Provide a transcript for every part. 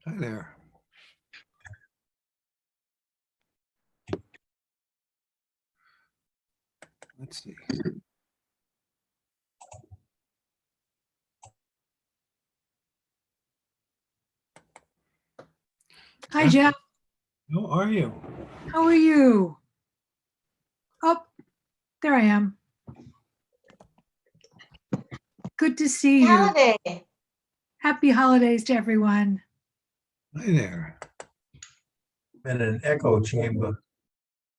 Hi there. Let's see. Hi, Jeff. How are you? How are you? Oh, there I am. Good to see you. Holiday. Happy holidays to everyone. Hi there. In an echo chamber.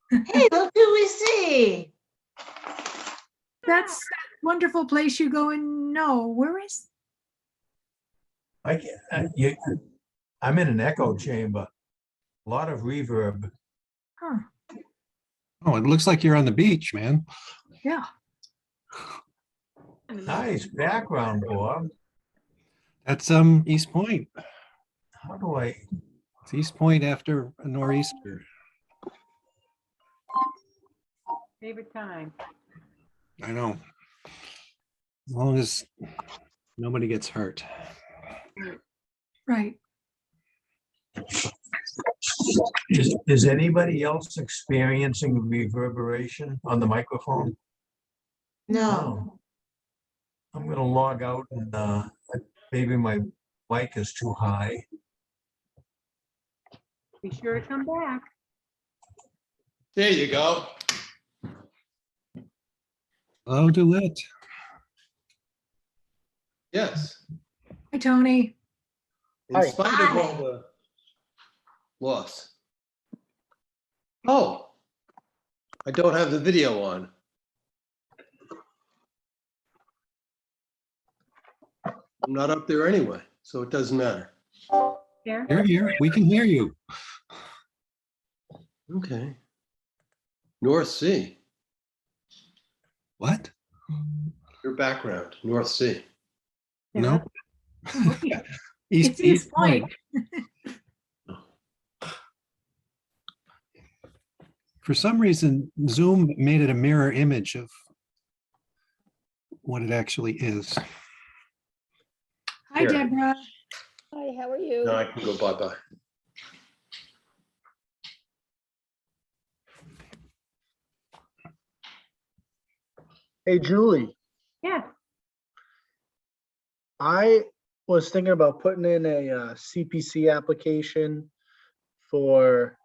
Hey, look who we see. That's that wonderful place you go and know. Where is? I'm in an echo chamber. A lot of reverb. Huh. Oh, it looks like you're on the beach, man. Yeah. Nice background, Bob. That's East Point. How do I? It's East Point after a nor'easter. Favorite time. I know. As long as nobody gets hurt. Right. Is anybody else experiencing reverberation on the microphone? No. I'm gonna log out and maybe my mic is too high. Be sure to come back. There you go. Hello, DeWitt. Yes. Hi, Tony. In spite of all the loss. Oh, I don't have the video on. I'm not up there anyway, so it doesn't matter. There. You're here. We can hear you. Okay. North Sea, What? your background, North Sea. No. It's East Point. For some reason, Zoom made it a mirror image of what it actually is. Hi, Here. Deborah. Hi, how are you? Now I can go bye-bye. Hey, Julie, Yeah. I was thinking about putting in a CPC application for,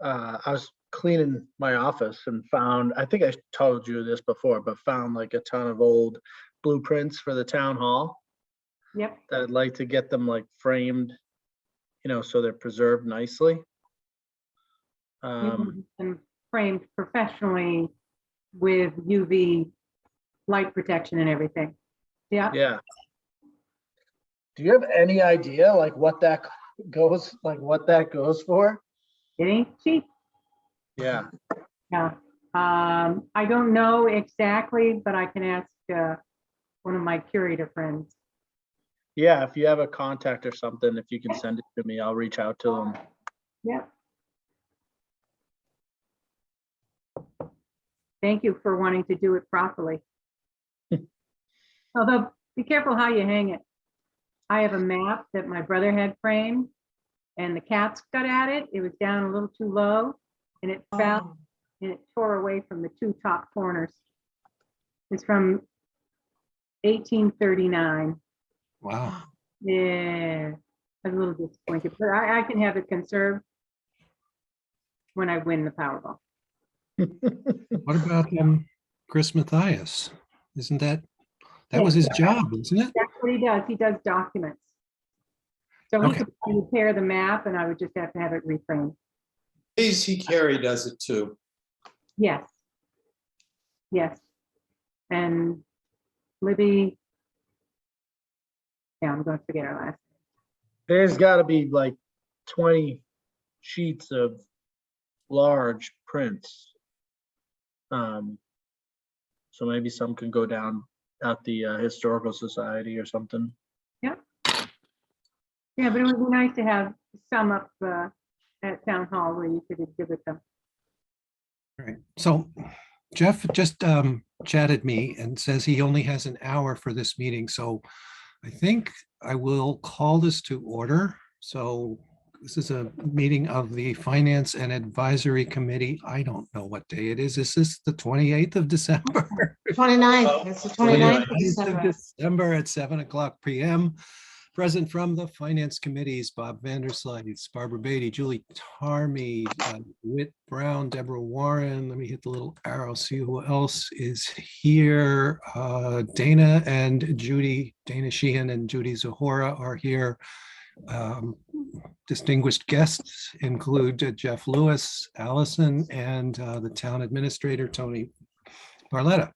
I was cleaning my office and found, I think I told you this before, but found like a ton of old blueprints for the town hall Yep. that I'd like to get them like framed, so they're preserved nicely. You want them framed professionally with UV light protection and everything. Yeah. Yeah. Do you have any idea like what that goes for? It ain't cheap. Yeah. Yeah. I don't know exactly, but I can ask one of my curator friends. Yeah, if you have a contact or something, if you can send it to me, I'll reach out to them. Yep. Thank you for wanting to do it properly. Although, be careful how you hang it. I have a map that my brother had framed, and the cats got at it. It was down a little too low, and it fell, and it tore away from the two top corners. It's from 1839. Wow. Yeah, I'm a little disappointed, but I can have it conserved when I win the Powerball. What about Chris Mathias? Isn't that was his job, isn't it? That's what he does. He does documents. So he Okay. could repair the map, and I would just have to have it reframed. Casey Carey does it too. Yes. Yes. And Libby. Yeah, I'm going to forget her last. There's got to be like 20 sheets of large prints. So maybe some can go down at the Historical Society or something. Yeah. Yeah, but it would be nice to have some up at Town Hall where you could exhibit them. All right. So Jeff just chatted me and says he only has an hour for this meeting. So I think I will call this to order. So this is a meeting of the Finance and Advisory Committee. I don't know what day it is. Is this the 28th of December? 29th, it's the 29th of 29th December. December at 7:00 PM. Present from the Finance Committees, Bob Vanderslice, Barbara Beatty, Julie Tarmy, Whit Brown, Deborah Warren. Let me hit the little arrow, see who else is here. Dana and Judy, Dana Sheehan and Judy Zahora are here. Distinguished guests include Jeff Lewis, Allison, and the town administrator, Tony Barletta.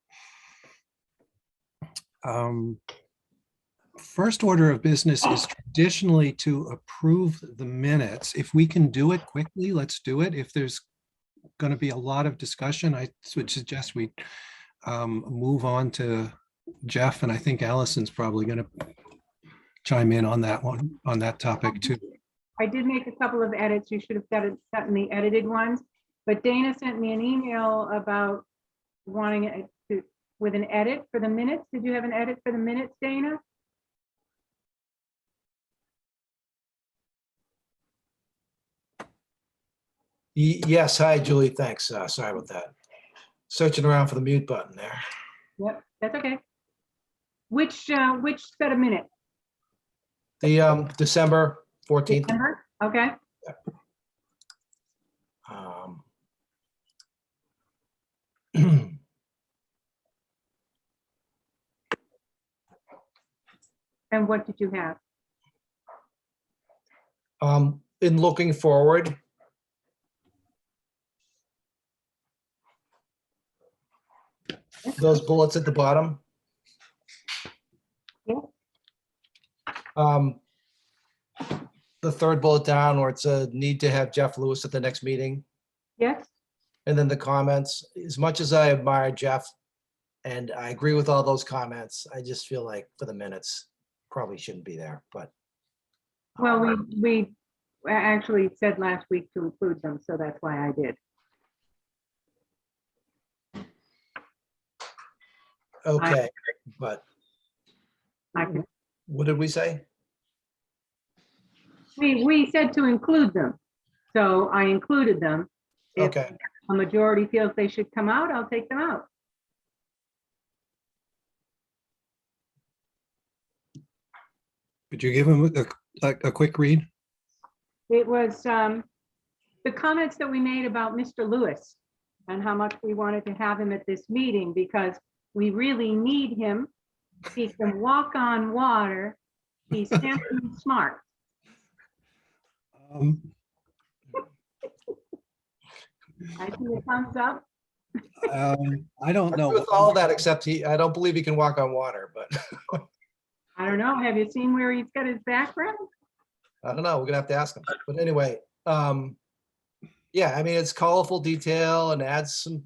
First order of business is traditionally to approve the minutes. If we can do it quickly, let's do it. If there's going to be a lot of discussion, I would suggest we move on to Jeff, and I think Allison's probably going to chime in on that one, on that topic too. I did make a couple of edits. You should have gotten the edited ones, but Dana sent me an email about wanting it to, with an edit for the minutes. Did you have an edit for the minutes, Dana? Yes, hi Julie, thanks. Sorry about that. Searching around for the mute button there. Yep, that's okay. Which set of minutes? The December 14th. December? Okay. And what did you have? In looking forward, those bullets at the bottom. Yeah. The third bullet down where it's a need to have Jeff Lewis at the next meeting. Yes. And then the comments, as much as I admire Jeff and I agree with all those comments, I just feel like for the minutes, probably shouldn't be there, but. Well, we actually said last week to include them, so that's why I did. Okay, but I can, what did we say? we said to include them, so I included them. If Okay, a majority feels they should come out, I'll take them out. Could you give him a quick read? It was the comments that we made about Mr. Lewis and how much we wanted to have him at this meeting because we really need him. He can walk on water. He's handsome, smart. I see a thumbs up. I don't know. with all that, except I don't believe he can walk on water, but I don't know. Have you seen where he's got his background? I don't know, we're gonna have to ask him. But anyway, yeah, I mean, it's colorful detail and adds some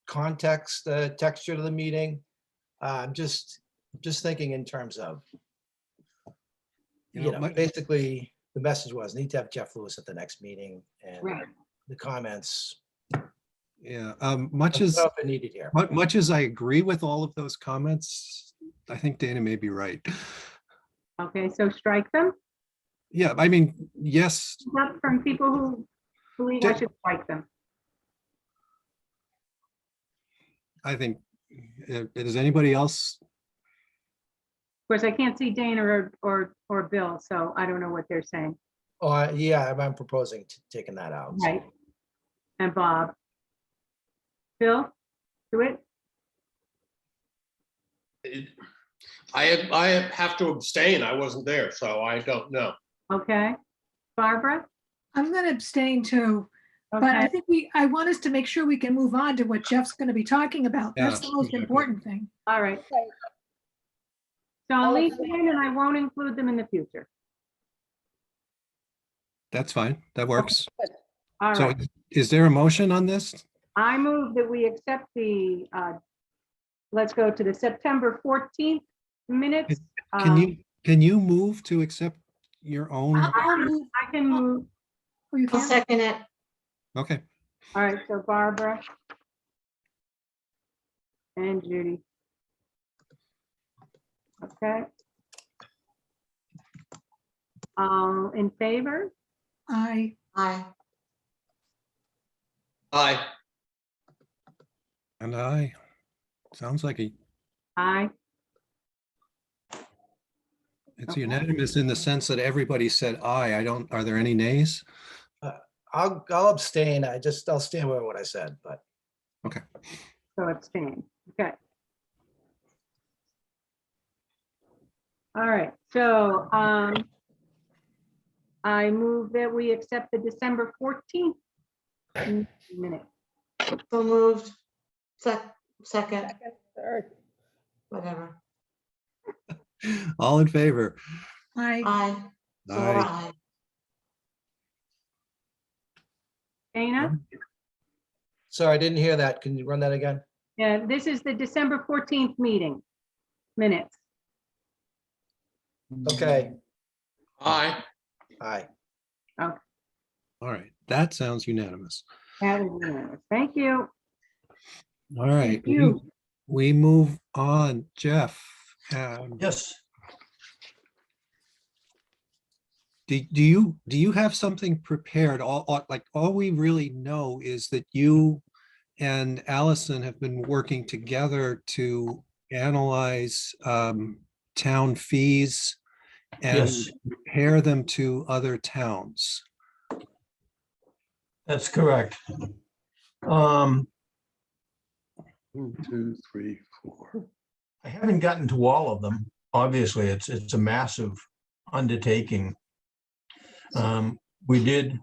context, texture to the meeting. I'm just thinking in terms of, you know, basically the message was need to have Jeff Lewis at the next meeting and Right. the comments. Yeah, Much as needed here. much as I agree with all of those comments, I think Dana may be right. Okay, so strike them. Yeah, I mean, yes, Not from people who believe I should strike them. I think, does anybody else? Of course, I can't see Dana or Bill, so I don't know what they're saying. Oh, yeah, I'm proposing taking that out. Right. And Bob. Bill, do it. I have to abstain. I wasn't there, so I don't know. Okay. Barbara? I'm going to abstain too, but I Okay, think I want us to make sure we can move on to what Jeff's going to be talking about. That's Yeah, the most exactly. important thing. all right. Right. So I'll leave them in and I won't include them in the future. That's fine. That works. All So right. is there a motion on this? I move that we accept the, let's go to the September 14th minutes. Can you move to accept your own? I'll move. I can move. Oh, you I'll can? second it. Okay, All right, so Barbara. And Judy. Okay. All in favor? Aye. Aye. Aye. And I, sounds like Aye. it's Okay. unanimous in the sense that everybody said aye. Are there any nays? I'll abstain. I'll stand by what I said, but So abstain. Okay. All right, so I move that we accept the December 14th minute. So moved. Second, Third. whatever. All in favor? Aye. Aye. So Aye. aye. Dana? sorry, I didn't hear that. Can you run that again? Yeah, this is the December 14th meeting minutes. Okay, Aye. aye. All right, that sounds unanimous. That is unanimous. Thank you. All right, Thank you. we move on. Jeff, Yes, do you have something prepared? All we really know is that you and Allison have been working together to analyze town fees and yes, compare them to other towns. that's correct. 1, 2, 3, 4. I haven't gotten to all of them. Obviously, it's a massive undertaking. We did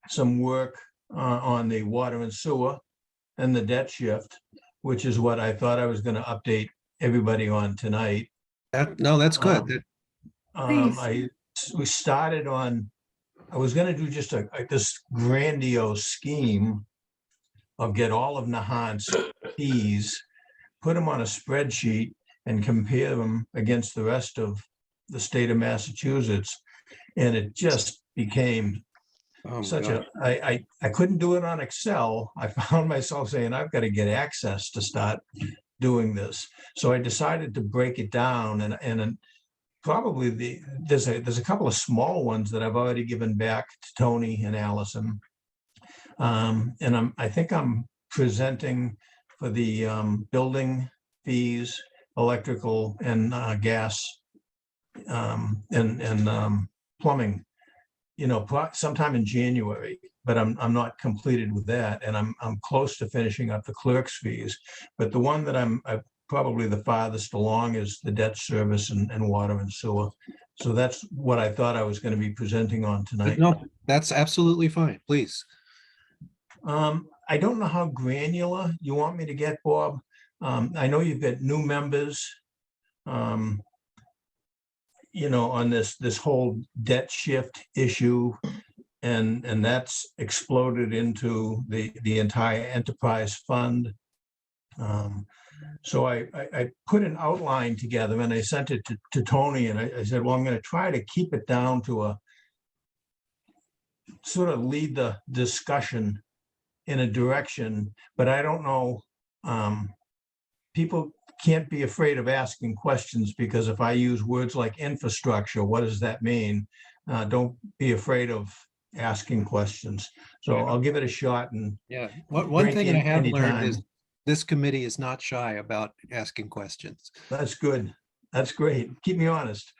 some work on the water and sewer and the debt shift, which is what I thought I was going to update everybody on tonight. No, that's good. Please. We started on, I was going to do just this grandiose scheme of get all of Nahant's fees, put them on a spreadsheet and compare them against the rest of the state of Massachusetts. And it just became Oh my such God. I couldn't do it on Excel. I found myself saying, I've got to get access to start doing this. So I decided to break it down and probably there's a couple of small ones that I've already given back to Tony and Allison. And I think I'm presenting for the building fees, electrical and gas and plumbing, sometime in January, but I'm not completed with that. And I'm close to finishing up the clerk's fees. But the one that I'm probably the farthest along is the debt service and water and sewer. So that's what I thought I was going to be presenting on tonight. No, that's absolutely fine, please. I don't know how granular you want me to get, Bob. I know you've got new members, on this whole debt shift issue, and that's exploded into the entire enterprise fund. So I put an outline together and I sent it to Tony, and I said, well, I'm going to try to keep it down to a sort of lead the discussion in a direction, but I don't know. People can't be afraid of asking questions, because if I use words like infrastructure, what does that mean? Don't be afraid of asking questions. So I'll give it a shot. And Yeah, one break thing I in have learned anytime. is this committee is not shy about asking questions. That's good. That's great. Keep me honest.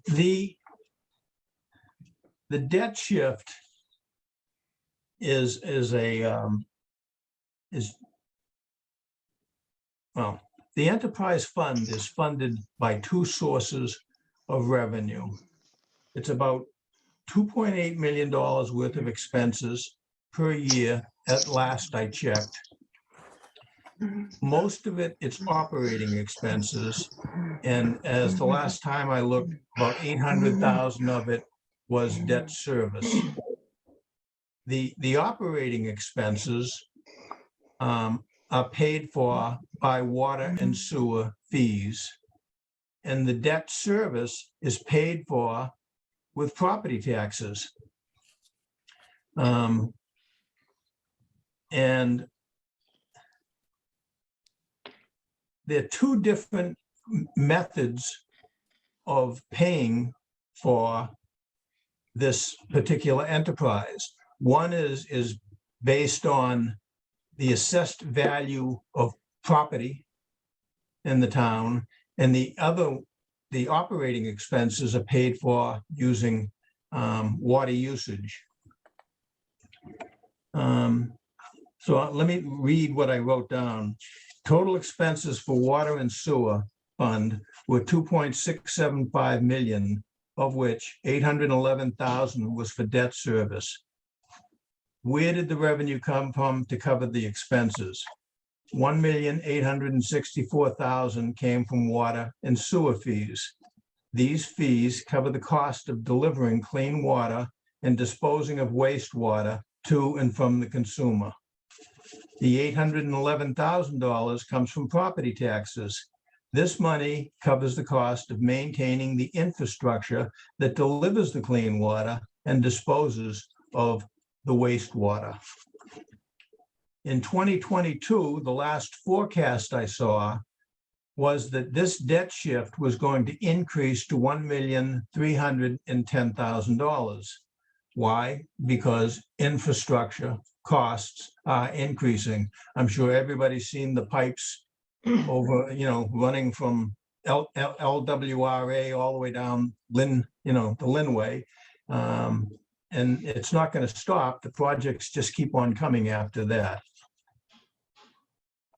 The debt shift is well, the enterprise fund is funded by two sources of revenue. It's about $2.8 million worth of expenses per year at last I checked. Most of it's operating expenses. And as the last time I looked, about 800,000 of it was debt service. The operating expenses are paid for by water and sewer fees. And the debt service is paid for with property taxes. And there are two different methods of paying for this particular enterprise. One is based on the assessed value of property in the town, and the other, the operating expenses are paid for using water usage. So let me read what I wrote down. Total expenses for water and sewer fund were 2.675 million, of which 811,000 was for debt service. Where did the revenue come from to cover the expenses? 1,864,000 came from water and sewer fees. These fees cover the cost of delivering clean water and disposing of wastewater to and from the consumer. The $811,000 comes from property taxes. This money covers the cost of maintaining the infrastructure that delivers the clean water and disposes of the wastewater. In 2022, the last forecast I saw was that this debt shift was going to increase to $1,310,000. Why? Because infrastructure costs are increasing. I'm sure everybody's seen the pipes over, running from LWRA all the way down the Linway. And it's not going to stop. The projects just keep on coming after that.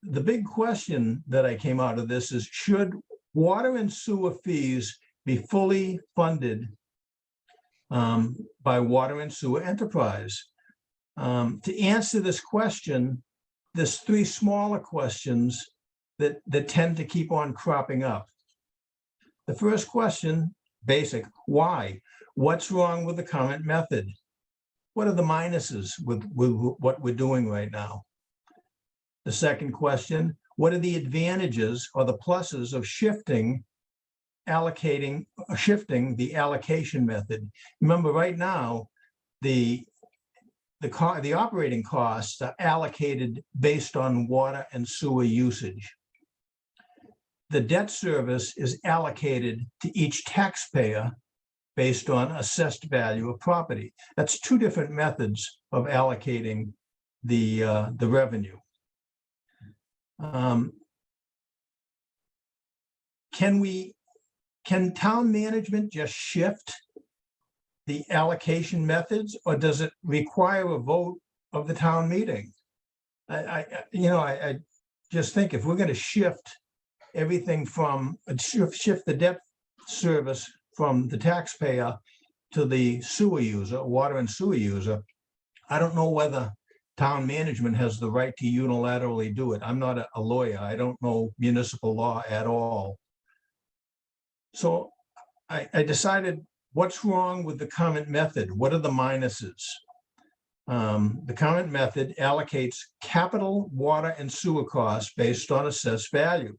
The big question that I came out of this is, should water and sewer fees be fully funded by water and sewer enterprise? To answer this question, there's three smaller questions that tend to keep on cropping up. The first question, basic, why? What's wrong with the current method? What are the minuses with what we're doing right now? The second question, what are the advantages or the pluses of shifting the allocation method? Remember, right now, the operating costs are allocated based on water and sewer usage. The debt service is allocated to each taxpayer based on assessed value of property. That's two different methods of allocating the revenue. Can town management just shift the allocation methods, or does it require a vote of the town meeting? I just think if we're going to shift everything from shift the debt service from the taxpayer to the sewer user, water and sewer user, I don't know whether town management has the right to unilaterally do it. I'm not a lawyer. I don't know municipal law at all. So I decided, what's wrong with the current method? What are the minuses? The current method allocates capital water and sewer costs based on assessed value.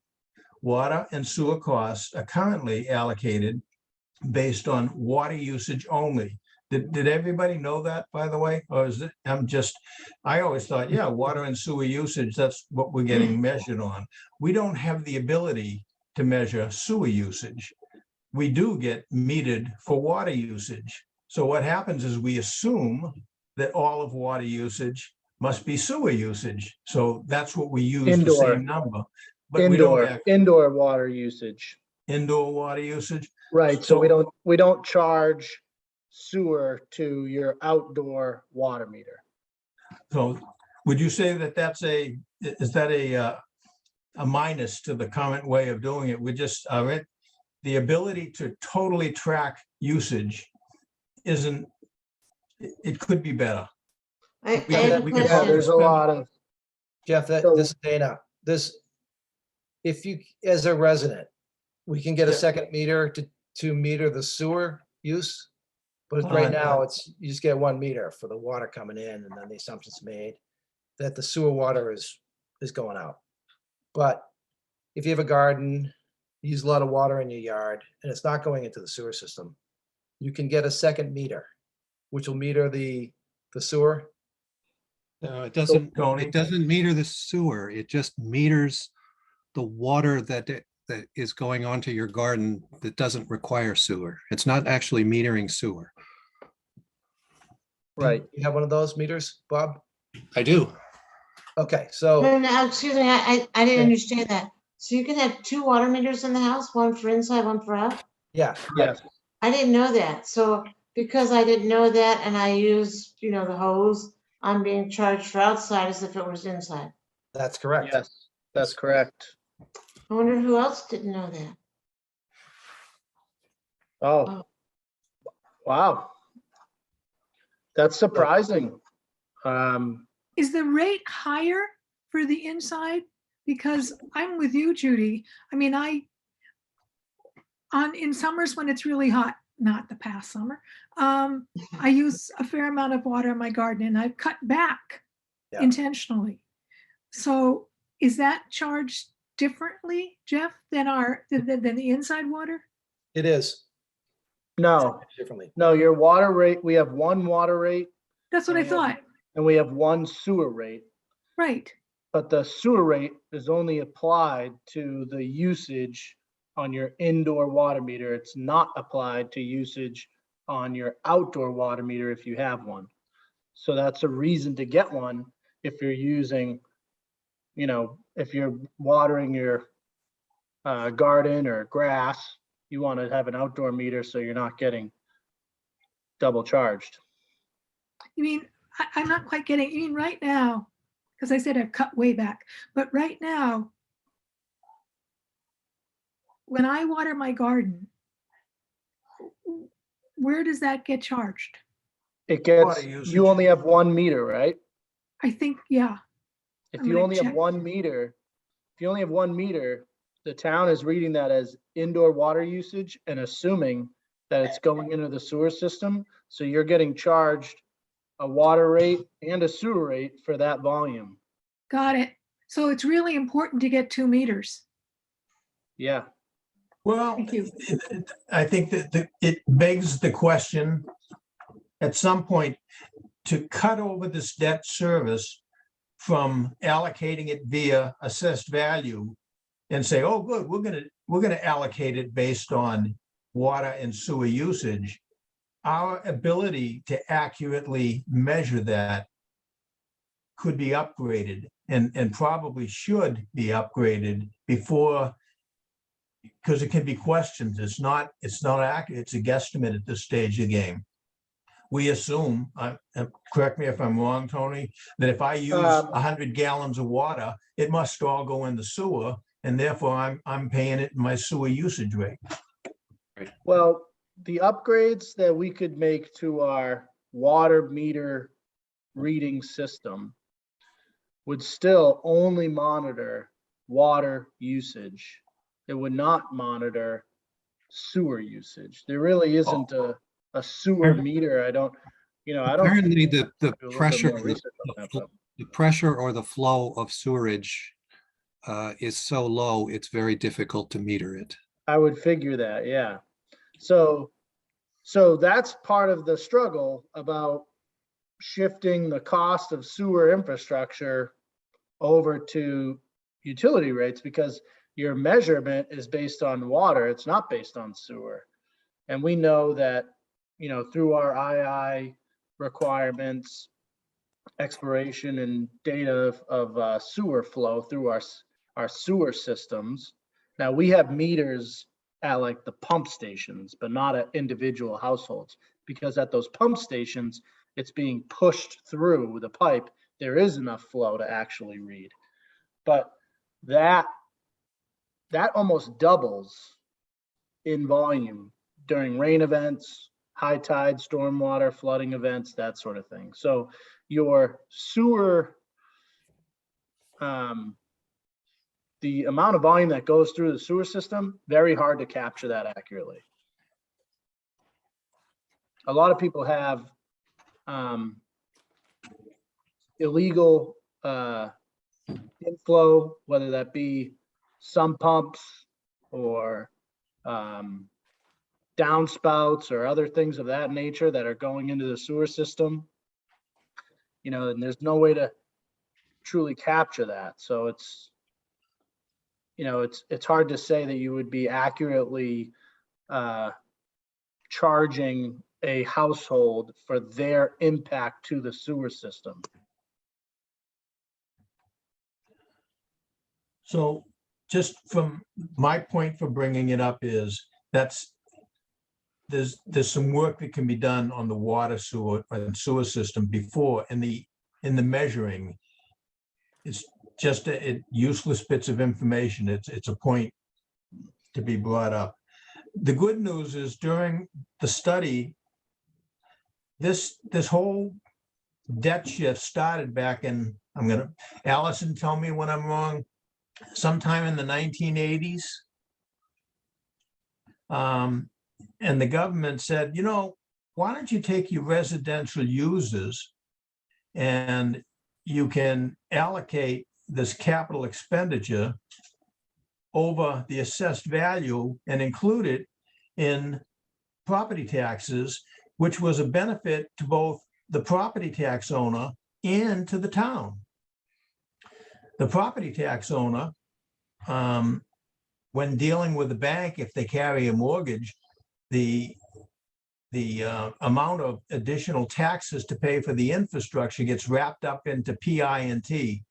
Water and sewer costs are currently allocated based on water usage only. Did everybody know that, by the way? Or is it, I always thought, yeah, water and sewer usage, that's what we're getting measured on. We don't have the ability to measure sewer usage. We do get metered for water usage. So what happens is we assume that all of water usage must be sewer usage. So that's what we use, the same number. But indoor water usage. Indoor water usage. Right. So we don't charge sewer to your outdoor water meter. So would you say that is that a minus to the current way of doing it? We just the ability to totally track usage isn't, it could be better. I We have a could- we could Yeah, question. there's a lot of, Jeff, So- this is Dana. If you, as a resident, we can get a Yeah. second meter to meter the sewer use. But Hold right on. now, you just get one meter for the water coming in, and then the assumption's made that the sewer water is going out. But if you have a garden, you use a lot of water in your yard, and it's not going into the sewer system, you can get a second meter, which will meter the sewer. No, it doesn't Tony? meter the sewer. It just meters the water that that is going onto your garden that doesn't require sewer. It's not actually metering sewer. Right. You have one of those meters, Bob? I do. Okay, so, No, no, excuse me, I Yeah. didn't understand that. So you can have 2 water meters in the house, one for inside, one for out? yeah, Yes. I didn't know that. So because I didn't know that and I use, the hose, I'm being charged for outside as if it was inside. that's correct. Yes, that's correct. I wonder who else didn't know that. Oh, wow. That's surprising. Is the rate higher for the inside? Because I'm with you, Judy. I mean, in summers when it's really hot, not the past summer, I use a fair amount of water in my garden and I've cut back Yeah. intentionally. So is that charged differently, Jeff, than the inside water? It is No, differently. no, your water rate, we have one water rate That's what I thought. and we have one sewer rate. Right. But the sewer rate is only applied to the usage on your indoor water meter. It's not applied to usage on your outdoor water meter if you have one. So that's a reason to get one if you're using, if you're watering your garden or grass, you want to have an outdoor meter so you're not getting double charged. You mean, I'm not quite getting, you mean right now, because I said I've cut way back, but right now, when I water my garden, where does that get charged? It gets, Water usage. you only have one meter, right? I think, yeah. If I'm you gonna only have check. 1 meter, the town is reading that as indoor water usage and assuming that it's going into the sewer system. So you're getting charged a water rate and a sewer rate for that volume. Got it. So it's really important to get 2 meters. Yeah. Well, Thank you. I think that it begs the question at some point to cut over this debt service from allocating it via assessed value and say, oh, good, we're gonna allocate it based on water and sewer usage. Our ability to accurately measure that could be upgraded and probably should be upgraded before, because it can be questioned. It's not accurate. It's a guesstimate at this stage of the game. We assume, correct me if I'm wrong, Tony, that if I use 100 gallons of water, it must all go in the sewer, and therefore I'm paying it in my sewer usage rate. Well, the upgrades that we could make to our water meter reading system would still only monitor water usage. It would not monitor sewer usage. There really isn't a sewer meter. I don't. Apparently the do a little bit pressure, more research on that, but- the pressure or the flow of sewerage is so low, it's very difficult to meter it. I would figure that, yeah. So that's part of the struggle about shifting the cost of sewer infrastructure over to utility rates, because your measurement is based on water. It's not based on sewer. And we know that, through our II requirements, exploration and data of sewer flow through our sewer systems. Now we have meters at like the pump stations, but not at individual households, because at those pump stations, it's being pushed through the pipe. There is enough flow to actually read. But that almost doubles in volume during rain events, high tide, stormwater, flooding events, that sort of thing. So your sewer, the amount of volume that goes through the sewer system, very hard to capture that accurately. A lot of people have illegal inflow, whether that be sump pumps or downspouts or other things of that nature that are going into the sewer system. And there's no way to truly capture that. So it's, it's hard to say that you would be accurately charging a household for their impact to the sewer system. So just from my point for bringing it up is there's some work that can be done on the water sewer and sewer system before in the measuring. It's just useless bits of information. It's a point to be brought up. The good news is during the study, this whole debt shift started back in, Allison, tell me when I'm wrong, sometime in the 1980s. And the government said, why don't you take your residential users and you can allocate this capital expenditure over the assessed value and include it in property taxes, which was a benefit to both the property tax owner and to the town. The property tax owner, when dealing with the bank, if they carry a mortgage, the amount of additional taxes to pay for the infrastructure gets wrapped up into PI&T.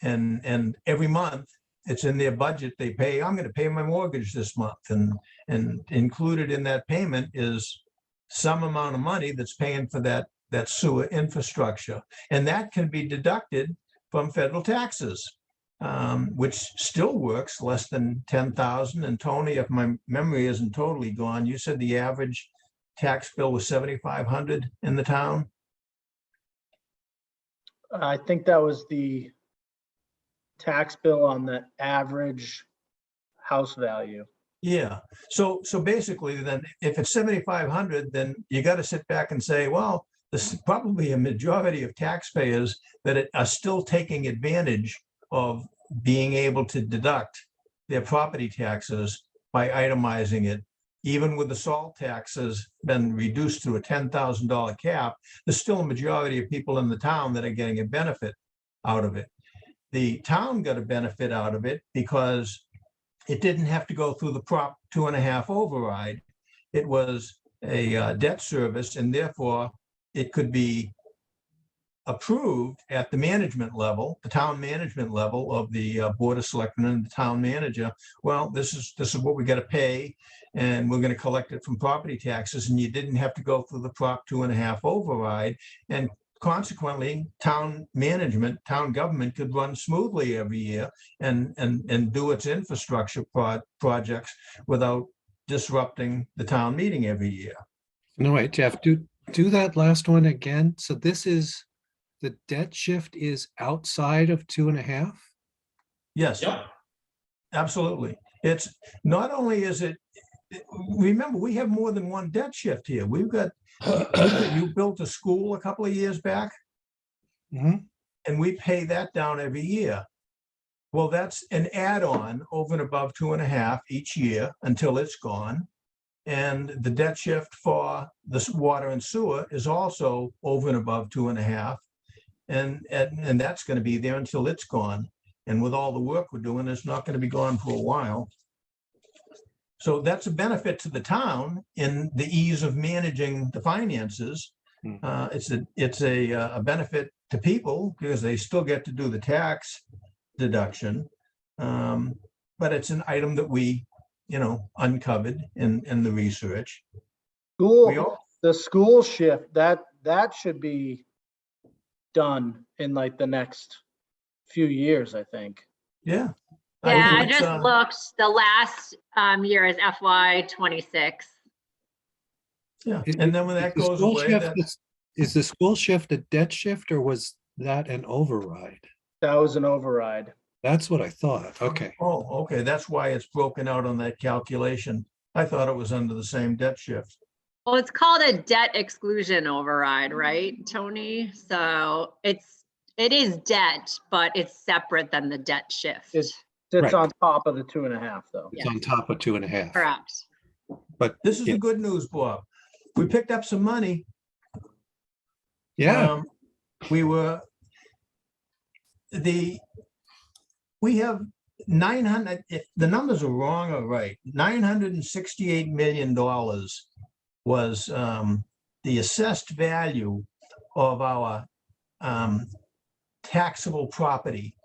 And every month it's in their budget. They pay, I'm going to pay my mortgage this month. And included in that payment is some amount of money that's paying for that sewer infrastructure. And that can be deducted from federal taxes, which still works less than 10,000. And Tony, if my memory isn't totally gone, you said the average tax bill was 7,500 in the town? I think that was the tax bill on the average house value. Yeah. So basically then if it's 7,500, then you got to sit back and say, well, this is probably a majority of taxpayers that are still taking advantage of being able to deduct their property taxes by itemizing it. Even with the salt taxes been reduced to a $10,000 cap, there's still a majority of people in the town that are getting a benefit out of it. The town got a benefit out of it because it didn't have to go through the Prop 2.5 override. It was a debt service, and therefore it could be approved at the management level, the town management level of the Board of Selectmen and the town manager. Well, this is what we got to pay, and we're going to collect it from property taxes, and you didn't have to go through the Prop 2.5 override, and consequently, town management, town government could run smoothly every year and do its infrastructure projects without disrupting the town meeting every year. No, wait, Jeff, do that last one again. So this is, the debt shift is outside of 2.5? Yes, absolutely. It's not only is it, remember, we have more than one debt shift here. We've got, you built a school a couple of years back, Mhm. and we pay that down every year. Well, that's an add-on over and above 2.5 each year until it's gone. And the debt shift for the water and sewer is also over and above 2.5. And that's going to be there until it's gone. And with all the work we're doing, it's not going to be gone for a while. So that's a benefit to the town in the ease of managing the finances. It's a benefit to people because they still get to do the tax deduction. But it's an item that we, uncovered in the research. The school shift, that should be done in like the next few years, I think. Yeah. Yeah, I think it's, just looked, the last year is FY '26. Yeah, and then when that Is the goes school away, shift- that, Is the school shift a debt shift, or was that an override? That was an override. That's what I thought. Okay. oh, okay, that's why it's broken out on that calculation. I thought it was under the same debt shift. Well, it's called a debt exclusion override, right, Tony? So it is debt, but it's separate than the debt shift. It's Right. on top of the 2.5 though. It's on top of 2.5. Correct. But This is yeah. the good news, Bob. We picked up some money. Yeah, We have 900, if the numbers are wrong or right, $968 million was the assessed value of our taxable property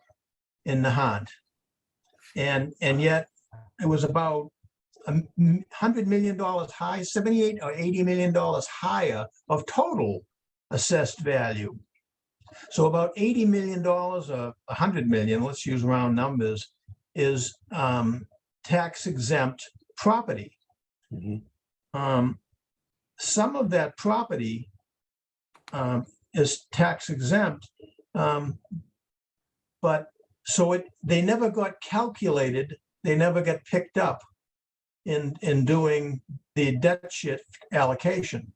in Nahant. And yet it was about $100 million high, 78 or $80 million higher of total assessed value. So about $80 million or $100 million, let's use round numbers, is tax exempt property. Some of that property is tax exempt, but so they never got calculated, they never got picked up in doing the debt shift allocation.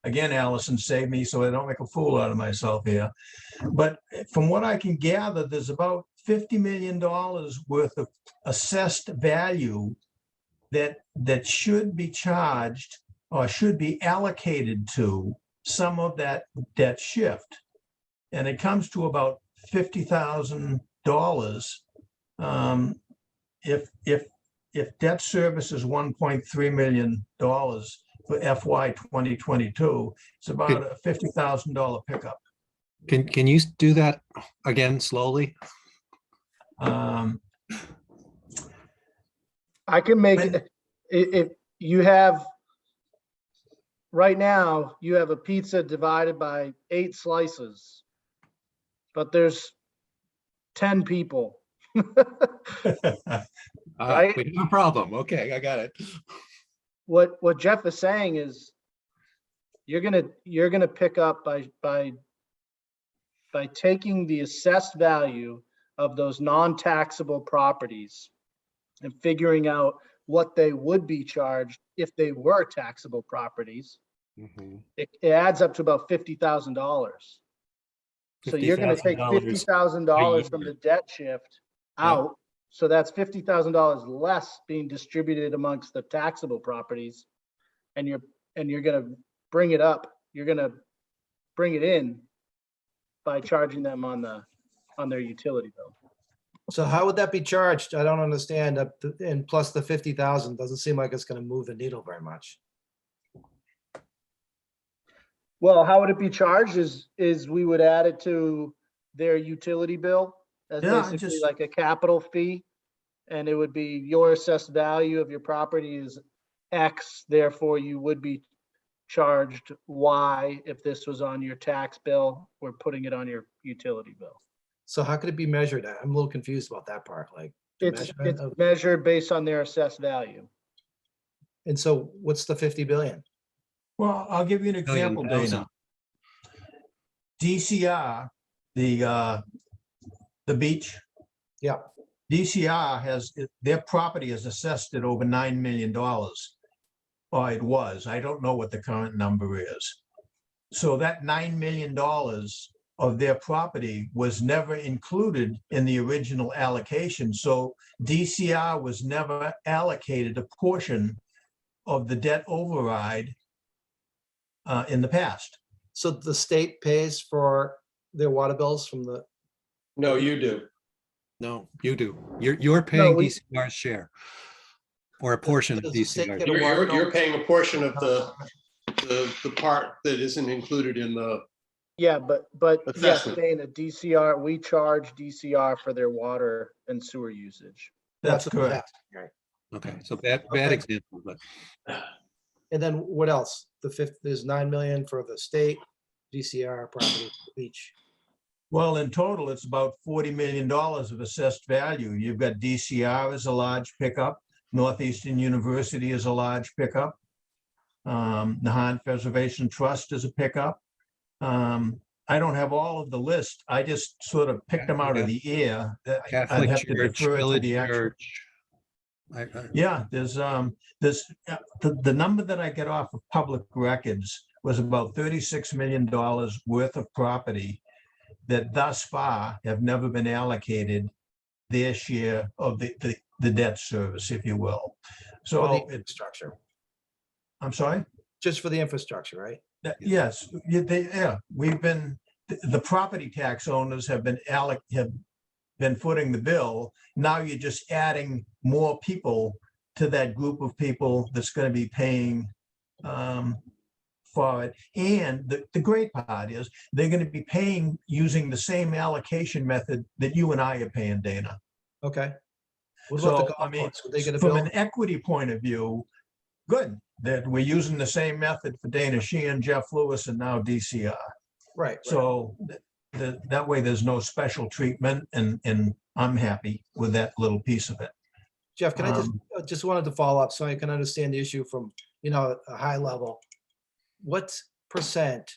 Again, Allison saved me so I don't make a fool out of myself here. But from what I can gather, there's about $50 million worth of assessed value that should be charged or should be allocated to some of that debt shift. And it comes to about $50,000 if debt service is $1.3 million for FY 2022, it's about a $50,000 pickup. Can you do that again slowly? I can make it, if you have, right now, you have a pizza divided by 8 slices, but there's 10 people. Right? We have a problem. Okay, I got it. What Jeff is saying is you're gonna pick up by taking the assessed value of those non-taxable properties and figuring out what they would be charged if they were taxable properties. It adds up to about $50,000. So you're gonna take $50,000 from the debt shift out. So that's $50,000 less being distributed amongst the taxable properties. And you're gonna bring it up. You're gonna bring it in by charging them on their utility bill. So how would that be charged? I don't understand. And plus the 50,000 doesn't seem like it's gonna move the needle very much. Well, how would it be charged is we would add it to their utility bill as basically like a capital fee. And it would be your assessed value of your property is X, therefore you would be charged Y if this was on your tax bill. We're putting it on your utility bill. So how could it be measured? I'm a little confused about that part, like. the It's measurement of- measured based on their assessed value. And so what's the 50 billion? Well, I'll give you an example, Dana. DCR, the beach. Yeah. DCR has, their property is assessed at over $9 million. Or it was. I don't know what the current number is. So that $9 million of their property was never included in the original allocation. So DCR was never allocated a portion of the debt override in the past. So the state pays for their water bills from the, No, you do. No, you do. You're paying we- DCR's share. Or a portion of Does the state DCR. get a water bill? You're paying a portion of the part that isn't included in the, Yeah, but yes, Assessment. Dana, DCR, we charge DCR for their water and sewer usage. That's what I was correct. asking, right? Okay, so bad Okay. example, but And then what else? There's 9 million for the state, DCR property each. Well, in total, it's about $40 million of assessed value. You've got DCR as a large pickup. Northeastern University is a large pickup. Nahant Preservation Trust is a pickup. I don't have all of the list. I just sort of picked them out of the air. I'd Catholic have to Church, defer to Village the actual. Church. Yeah, there's the number that I get off of public records was about $36 million worth of property that thus far have never been allocated their share of the debt service, if you will. For So the it's, infrastructure, I'm sorry? just for the infrastructure, right? Yes, we've been, the property tax owners have than footing the bill. Now you're just adding more people to that group of people that's going to be paying for it. And the great part is they're going to be paying using the same allocation method that you and I are paying, Dana. Okay. What about the So, I golf mean, course? Would they get a from bill? an equity point of view, good, that we're using the same method for Dana Sheehan, Jeff Lewis, and now DCR. Right. So that way there's no special treatment, and I'm happy with that little piece of it. Jeff, can I just wanted to follow up so I can understand the issue from, a high level. What percent,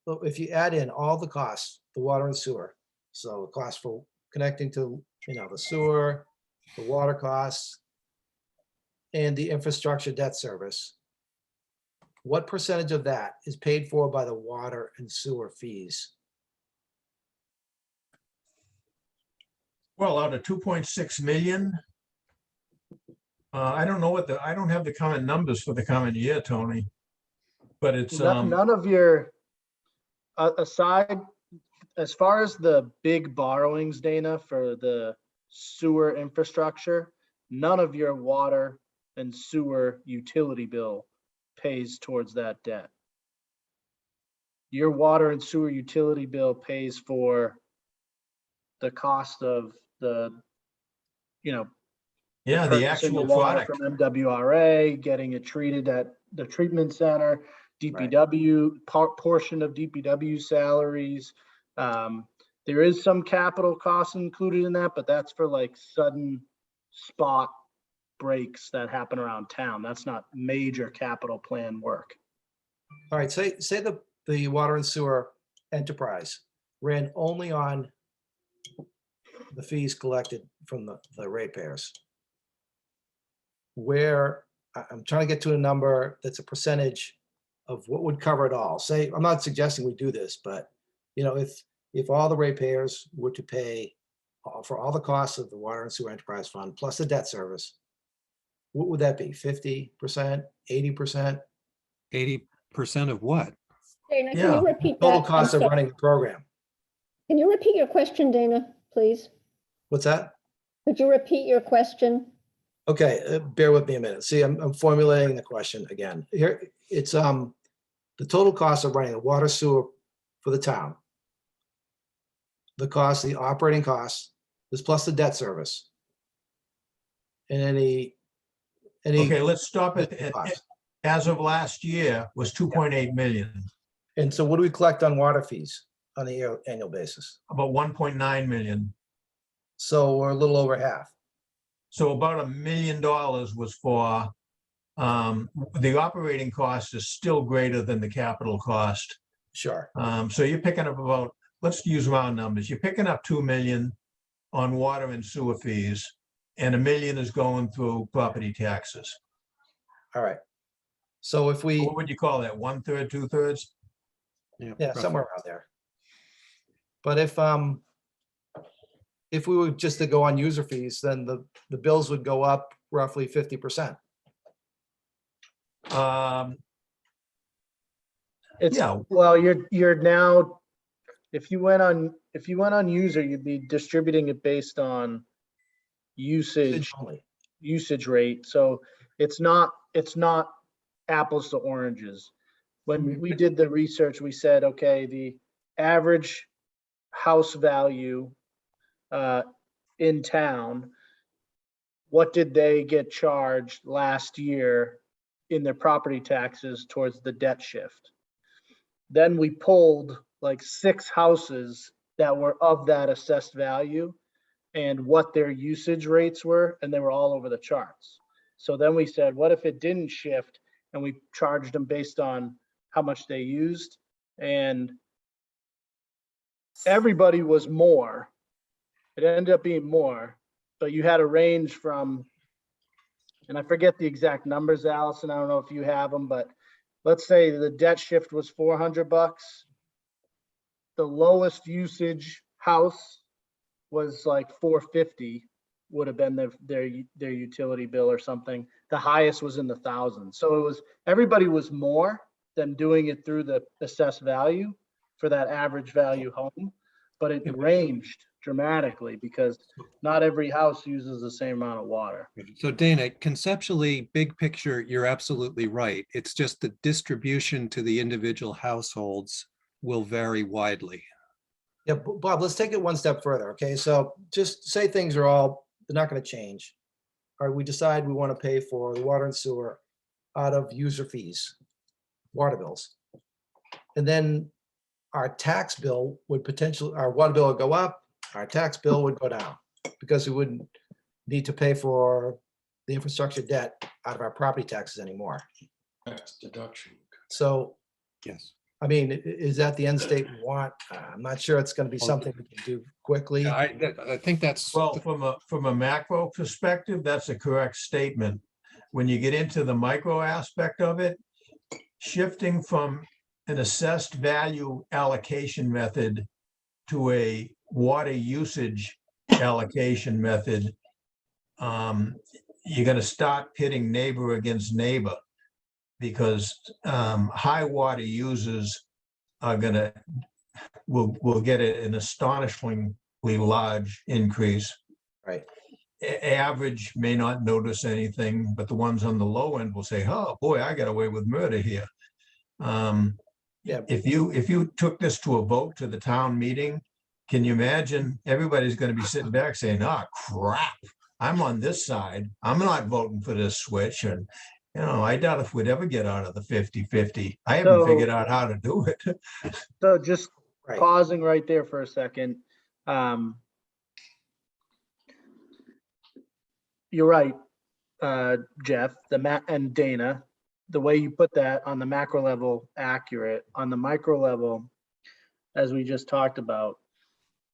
so if you add in all the costs, the water and sewer, so the cost for connecting to, the sewer, the water costs, and the infrastructure debt service, what percentage of that is paid for by the water and sewer fees? Well, out of 2.6 million, I don't know I don't have the current numbers for the current year, Tony. But it's None of your, aside, as far as the big borrowings, Dana, for the sewer infrastructure, none of your water and sewer utility bill pays towards that debt. Your water and sewer utility bill pays for the cost of the, yeah, the purchasing actual water product. from MWRA, getting it treated at the treatment center, DPW, portion of DPW salaries. There is some capital costs included in that, but that's for like sudden spot breaks that happen around town. That's not major capital plan work. All right, say the water and sewer enterprise ran only on the fees collected from the ratepayers. Where I'm trying to get to a number that's a percentage of what would cover it all. Say, I'm not suggesting we do this, but if all the ratepayers were to pay for all the costs of the water and sewer enterprise fund plus the debt service, what would that be? 50%, 80%? 80% of what? Dana, can Yeah, you repeat Total that? cost of running the program. Can you repeat your question, Dana, please? What's that? Could you repeat your question? Okay, bear with me a minute. See, I'm formulating the question again. Here, it's the total cost of running the water sewer for the town. The cost, the operating costs, is plus the debt service. And any okay, let's stop it. cost. As of last year was 2.8 million, And so what do we collect on water fees on the annual basis? about 1.9 million. So we're a little over half. So about $1 million was for, the operating cost is still greater than the capital cost. Sure. So you're picking up about, let's use round numbers. You're picking up 2 million on water and sewer fees, and $1 million is going through property taxes. All right. So if we, What would you call that? 1/3, 2/3? yeah, roughly. somewhere around there. But if we were just to go on user fees, then the bills would go up roughly 50%. It's, Yeah. well, you're now, if you went on user, you'd be distributing it based on usage Only. rate. So it's not apples to oranges. When we did the research, we said, okay, the average house value in town, what did they get charged last year in their property taxes towards the debt shift? Then we pulled like 6 houses that were of that assessed value and what their usage rates were, and they were all over the charts. So then we said, what if it didn't shift and we charged them based on how much they used? And everybody was more. It ended up being more, but you had a range from, and I forget the exact numbers, Allison, I don't know if you have them, but let's say the debt shift was $400. The lowest usage house was like $450, would have been their utility bill or something. The highest was in the thousands. So it was, everybody was more than doing it through the assessed value for that average value home, but it ranged dramatically because not every house uses the same amount of water. So Dana, conceptually, big picture, you're absolutely right. It's just the distribution to the individual households will vary widely. Yeah, Bob, let's take it one step further, okay? So just say things are all, they're not gonna change. Or we decide we want to pay for the water and sewer out of user fees, water bills. And then our tax bill would potentially, our water bill would go up, our tax bill would go down because we wouldn't need to pay for the infrastructure debt out of our property taxes anymore. Tax deduction. Oh, So, yes. I mean, is that the end state we want? I'm not sure it's going to be something we can do quickly. Yeah, I think that's, Well, from a macro perspective, that's a correct statement. When you get into the micro aspect of it, shifting from an assessed value allocation method to a water usage allocation method, you're gonna start pitting neighbor against neighbor because high water users are will get an astonishingly large increase. Right. Average may not notice anything, but the ones on the low end will say, oh, boy, I got away with murder here. Yeah. If you took this to a vote to the town meeting, can you imagine everybody's going to be sitting back saying, oh, crap, I'm on this side. I'm not voting for this switch. And, I doubt if we'd ever get out of the 50-50. I haven't So- figured out how to do it. So just Right. pausing right there for a second. You're right, Jeff, and Dana, the way you put that on the macro level, accurate. On the micro level, as we just talked about,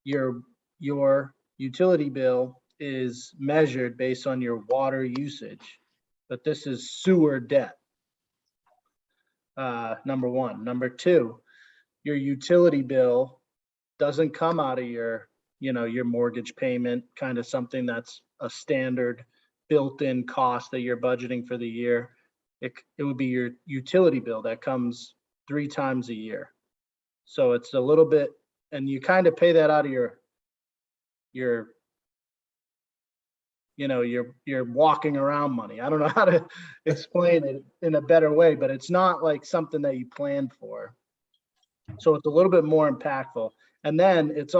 your utility bill is measured based on your water usage, but this is sewer debt. Number one. Number two, your utility bill doesn't come out of your mortgage payment, kind of something that's a standard built-in cost that you're budgeting for the year. It would be your utility bill that comes 3 times a year. So it's a little bit, and you kind of pay that out of your walking around money. I don't know how to explain it in a better way, but it's not like something that you planned for. So it's a little bit more impactful. And then it's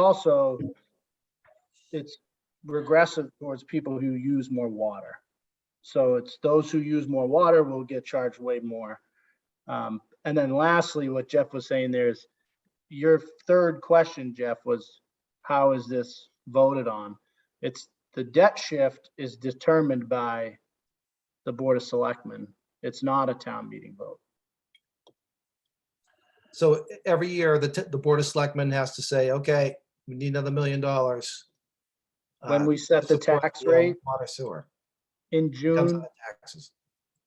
regressive towards people who use more water. So it's those who use more water will get charged way more. And then lastly, what Jeff was saying there is your third question, Jeff, was how is this voted on? It's the debt shift is determined by the Board of Selectmen. It's not a town meeting vote. So every year, the Board of Selectmen has to say, okay, we need another $1 million. When we set the support tax the, rate Water sewer. in Comes out June, of taxes.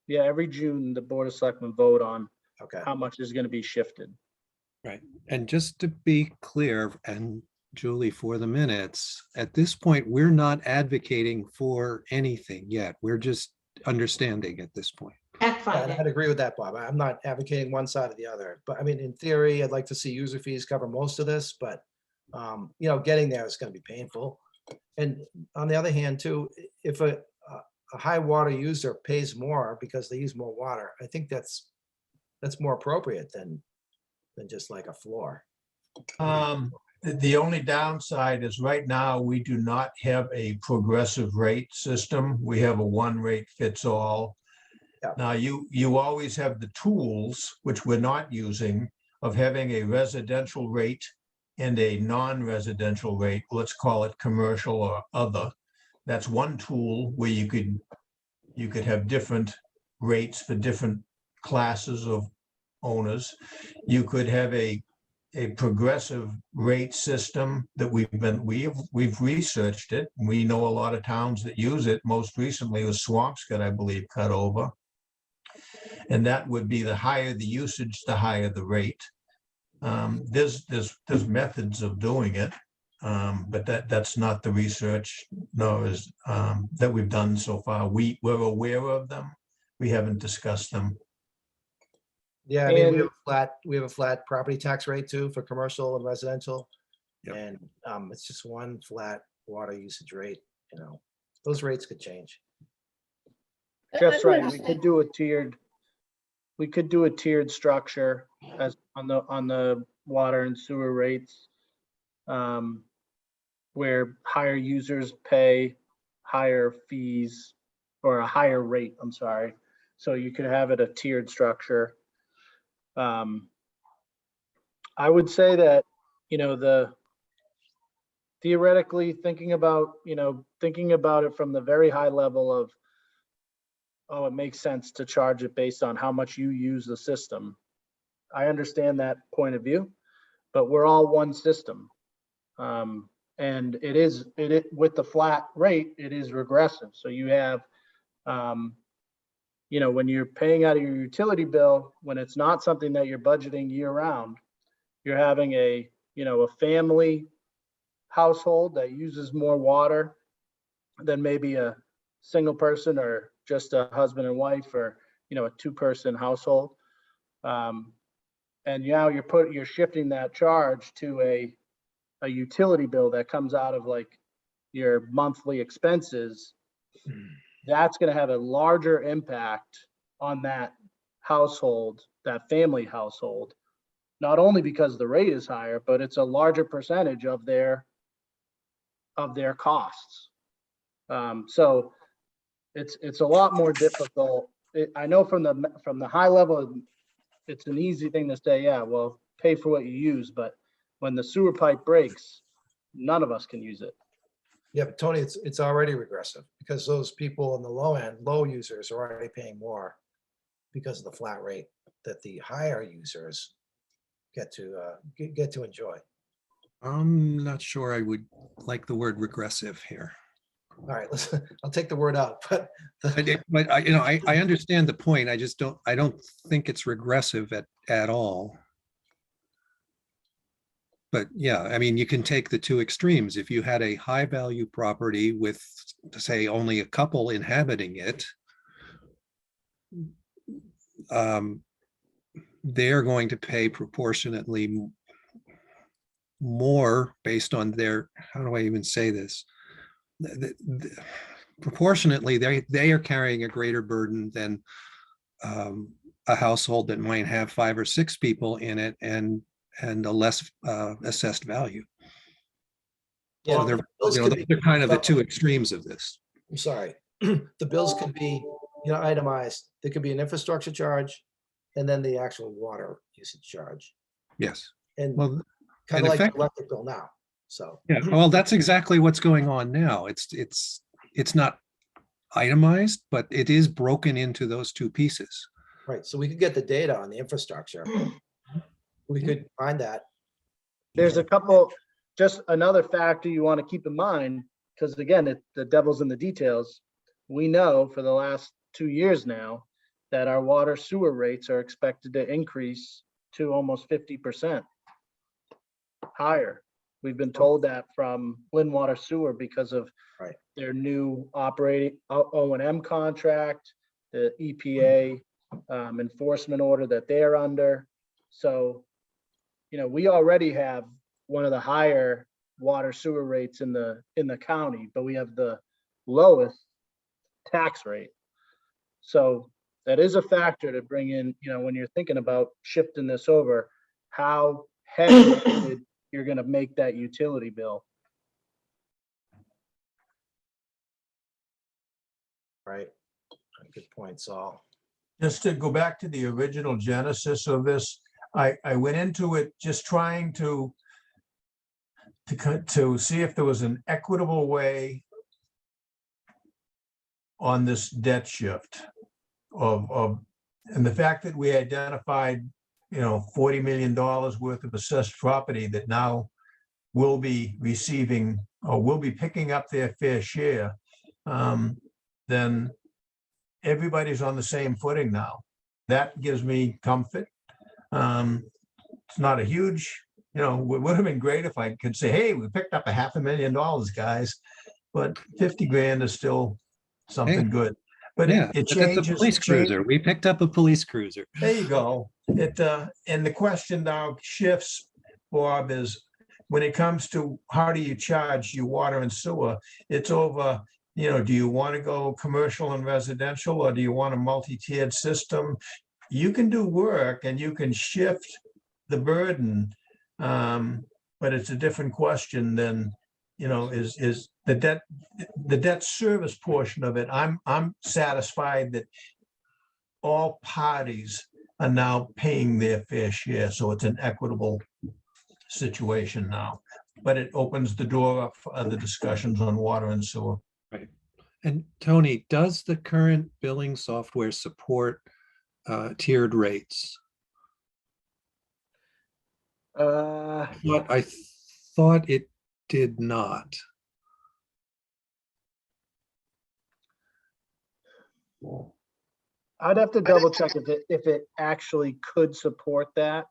yeah, every June, the Board of Selectmen vote on Okay. how much is going to be shifted. right. And just to be clear, and Julie, for the minutes, at this point, we're not advocating for anything yet. We're just understanding at this point. Fact Yeah, and finding. I'd agree with that, Bob. I'm not advocating one side or the other, but I mean, in theory, I'd like to see user fees cover most of this, but getting there is going to be painful. And on the other hand, too, if a high water user pays more because they use more water, I think that's more appropriate than just like a floor. The only downside is right now, we do not have a progressive rate system. We have a one rate fits all. Yeah. Now, you always have the tools, which we're not using, of having a residential rate and a non-residential rate, let's call it commercial or other. That's one tool where you could have different rates for different classes of owners. You could have a progressive rate system that we've researched it. We know a lot of towns that use it. Most recently was Swampscott, I believe, cut over. And that would be the higher the usage, the higher the rate. There's methods of doing it, but that's not the research, nor is that we've done so far. We're aware of them. We haven't discussed them. Yeah, I mean, And- we have a flat property tax rate too for commercial and residential. Yep. And it's just one flat water usage rate, you know, those rates could change. Just right, we could do a tiered structure as on the water and sewer rates. Where higher users pay higher fees or a higher rate, I'm sorry. So you could have it a tiered structure. I would say that, you know, theoretically thinking about it from the very high level of, oh, it makes sense to charge it based on how much you use the system. I understand that point of view, but we're all one system. And it with the flat rate, it is regressive. So you have, you know, when you're paying out of your utility bill, when it's not something that you're budgeting year round, you're having a family household that uses more water than maybe a single person or just a husband and wife or, you know, a 2-person household. And now you're shifting that charge to a utility bill that comes out of like your monthly expenses. That's going to have a larger impact on that household, that family household, not only because the rate is higher, but it's a larger percentage of their costs. So it's a lot more difficult. I know from the high level, it's an easy thing to say, yeah, well, pay for what you use, but when the sewer pipe breaks, none of us can use it. Yeah, but Tony, it's already regressive because those people in the low users are already paying more because of the flat rate that the higher users get to enjoy. I'm not sure I would like the word regressive here. All right, I'll take the word out, but But I understand the point. I don't think it's regressive at all. But yeah, I mean, you can take the two extremes. If you had a high value property with, say, only a couple inhabiting it, they're going to pay proportionately more based on their, how do I even say this? Proportionately, they are carrying a greater burden than a household that might have 5 or 6 people in it and a less assessed value. yeah, So they're kind of the two extremes of this. I'm sorry. The bills could be, itemized. There could be an infrastructure charge and then the actual water usage charge. Yes. And Well, kind in of like the effect- electric bill now. So, yeah, well, that's exactly what's going on now. It's not itemized, but it is broken into those two pieces. right. So we could get the data on the infrastructure. We could find that. There's a couple, just another factor you want to keep in mind, because again, the devil's in the details. We know for the last 2 years now that our water sewer rates are expected to increase to almost 50% higher. We've been told that from Flynn Water Sewer because of Right. their new operating O&M contract, the EPA enforcement order that they're under. So, we already have one of the higher water sewer rates in the county, but we have the lowest tax rate. So that is a factor to bring in, when you're thinking about shifting this over, how heavy you're going to make that utility bill. Right. Good point, Saul. Just to go back to the original genesis of this, I went into it just trying to see if there was an equitable way on this debt shift and the fact that we identified, $40 million worth of assessed property that now will be receiving or will be picking up their fair share, then everybody's on the same footing now. That gives me comfort. It's not a huge, it would have been great if I could say, hey, we picked up $500,000, guys, but 50 grand is still something good. But yeah, it but changes. it's a police cruiser. We picked up a police cruiser. There you go. And the question now shifts, Bob, is when it comes to how do you charge your water and sewer, it's over, do you want to go commercial and residential, or do you want a multi-tiered system? You can do work and you can shift the burden, but it's a different question than, is the debt service portion of it. I'm satisfied that all parties are now paying their fair share, so it's an equitable situation now. But it opens the door up for other discussions on water and sewer. Right. And Tony, does the current billing software support tiered rates? But I thought it did not. I'd have to double check if it actually could support that.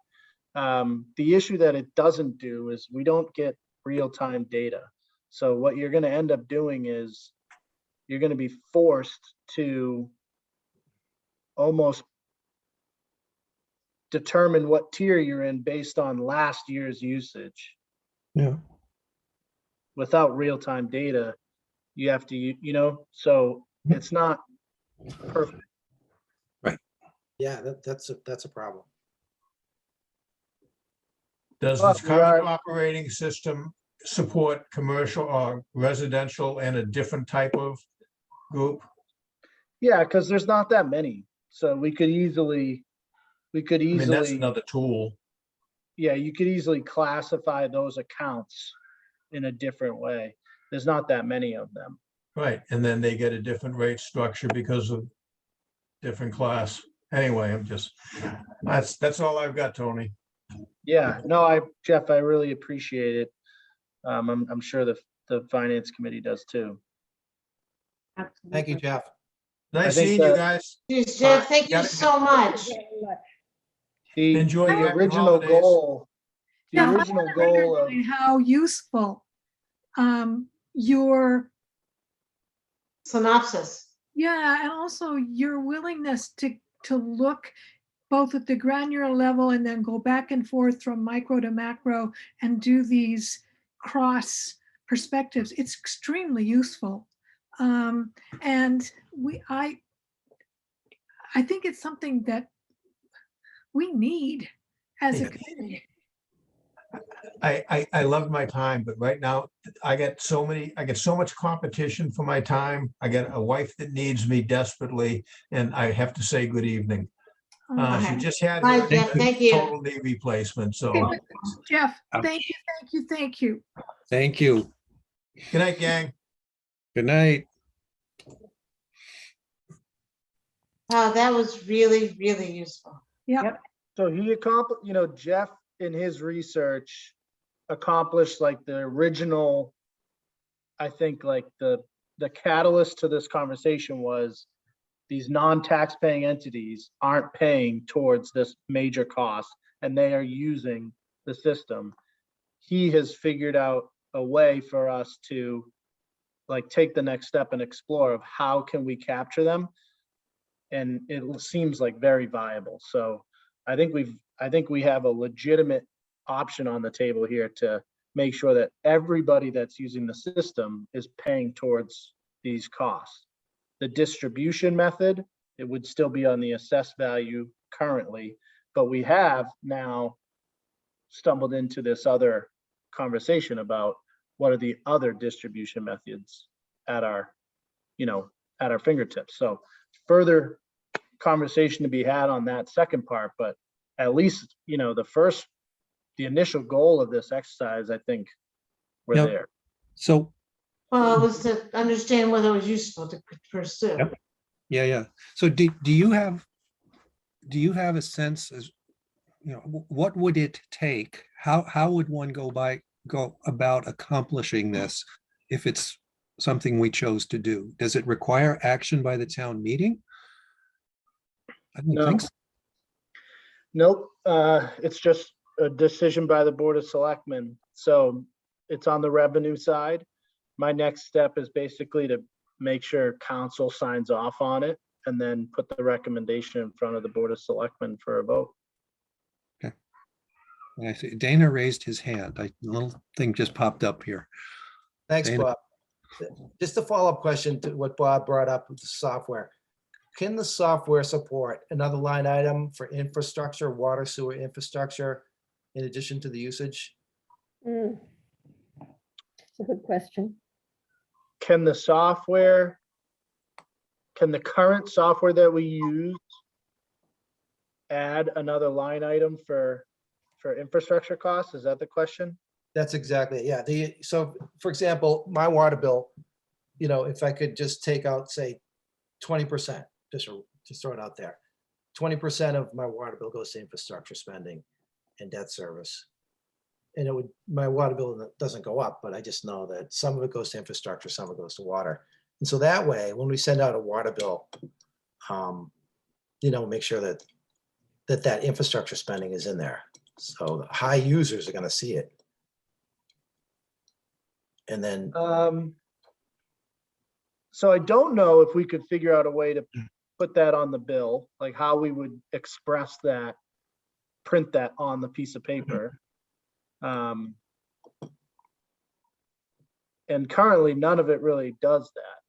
The issue that it doesn't do is we don't get real-time data. So what you're going to end up doing is you're going to be forced to almost determine what tier you're in based on last year's usage. Yeah. Without real-time data, you have to, so it's not perfect. Yeah, that's a problem. Does But this we current are- operating system support commercial or residential and a different type of group? Yeah, because there's not that many. So we could easily, I mean, that's another tool. yeah, you could easily classify those accounts in a different way. There's not that many of them. Right, and then they get a different rate structure because of different class. Anyway, that's all I've got, Tony. Yeah, no, Jeff, I really appreciate it. I'm sure the finance committee does too. Thank you, Absolutely. Jeff. Nice think seeing you that- guys. Geez, Jeff, thank you Gotta- so much. The Enjoy the your happy original holidays. goal, the Yeah, I original wanna goal of, underline how useful your, Synopsis. yeah, and also your willingness to look both at the granular level and then go back and forth from micro to macro and do these cross perspectives. It's extremely useful. And I think it's something that we need as a community. I love my time, but right now I get so much competition for my time. I get a wife that needs me desperately, and I have to say good evening. She Okay. just had Bye, her Jeff. Thank you. total knee replacement, so Okay, Jeff, Ouch. thank you, thank you, thank you. Thank you. good night, gang. Good night. Oh, that was really, really useful. Yep. so he accomplished, Jeff in his research accomplished like the original, I think like the catalyst to this conversation was these non-tax paying entities aren't paying towards this major cost and they are using the system. He has figured out a way for us to like take the next step and explore of how can we capture them. And it seems like very viable. So I think we have a legitimate option on the table here to make sure that everybody that's using the system is paying towards these costs. The distribution method, it would still be on the assessed value currently, but we have now stumbled into this other conversation about what are the other distribution methods at our fingertips. So further conversation to be had on that second part, but at least, the initial goal of this exercise, I think we're Yep. there. So, Well, it was to understand whether it was useful to pursue. Yep. yeah. So do you have a sense as, what would it take? How would one go about accomplishing this if it's something we chose to do? Does it require action by the town meeting? I don't No. think so. Nope, it's just a decision by the Board of Selectmen. So it's on the revenue side. My next step is basically to make sure council signs off on it and then put the recommendation in front of the Board of Selectmen for a vote. I see Dana raised his hand. A little thing just popped up here. Thanks, Dana? Bob. Just a follow-up question to what Bob brought up with the software. Can the software support another line item for infrastructure, water sewer infrastructure, in addition to the usage? Mm. It's a good question. Can the current software that we use add another line item for infrastructure costs? Is that the question? That's exactly it. Yeah. So for example, my water bill, if I could just take out, say, 20%, just throw it out there. 20% of my water bill goes to infrastructure spending and debt service. And my water bill doesn't go up, but I just know that some of it goes to infrastructure, some of it goes to water. And so that way, when we send out a water bill, make sure that infrastructure spending is in there. So the high users are going to see it. And then, So I don't know if we could figure out a way to put that on the bill, like how we would express that, print that on the piece of paper. And currently, none of it really does that.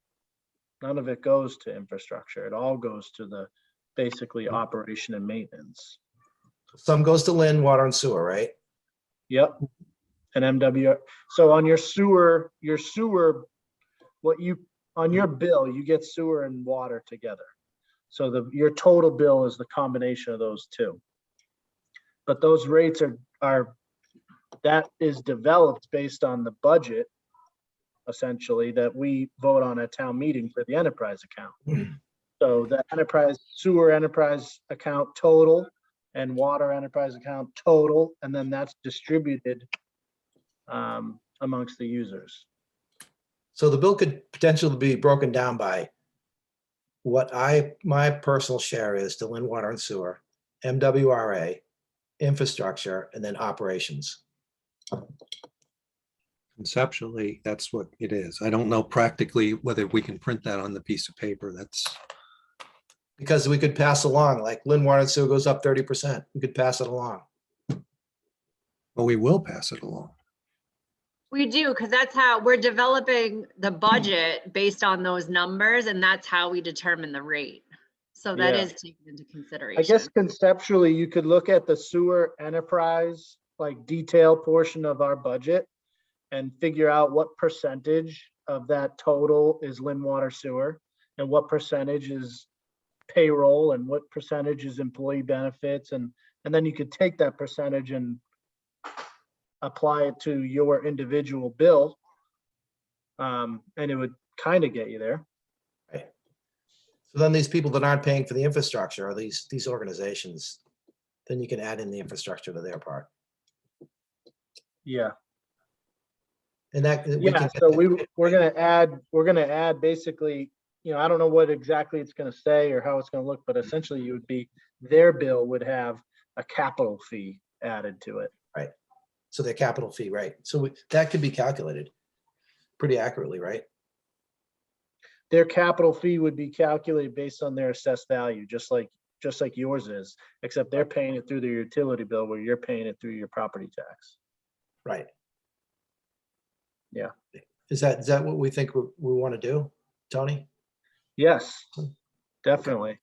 None of it goes to infrastructure. It all goes to basically operation and maintenance. some goes to Lynn, water and sewer, right? Yep. And MW. So on your sewer, on your bill, you get sewer and water together. So your total bill is the combination of those two. But those rates that is developed based on the budget, essentially, that we vote on at town meeting for the enterprise account. So the sewer enterprise account total and water enterprise account total, and then that's distributed amongst the users. So the bill could potentially be broken down by what my personal share is to Lynn Water and Sewer, MWRA, infrastructure, and then operations. Conceptually, that's what it is. I don't know practically whether we can print that on the piece of paper. That's Because we could pass along, like Lynn Water and Sewer goes up 30%. We could pass it along. well, we will pass it along. We do, because that's how we're developing the budget based on those numbers, and that's how we determine the rate. So that Yeah. is taken into I consideration. guess conceptually, you could look at the sewer enterprise, like detail portion of our budget and figure out what percentage of that total is Lynn Water Sewer and what percentage is payroll and what percentage is employee benefits. And then you could take that percentage and apply it to your individual bill. And it would kind of get you there. Right. So then these people that aren't paying for the infrastructure are these organizations, then you can add in the infrastructure to their part. Yeah. And that we Yeah, can so we're gonna add basically, I don't know what exactly it's gonna say or how it's gonna look, but essentially you would be, their bill would have a capital fee added to it. Right. So their capital fee, right? So that could be calculated pretty accurately, right? Their capital fee would be calculated based on their assessed value, just like yours is, except they're paying it through their utility bill where you're paying it through your property tax. Right. Yeah. Is that what we think we want to do, Tony? Yes, definitely.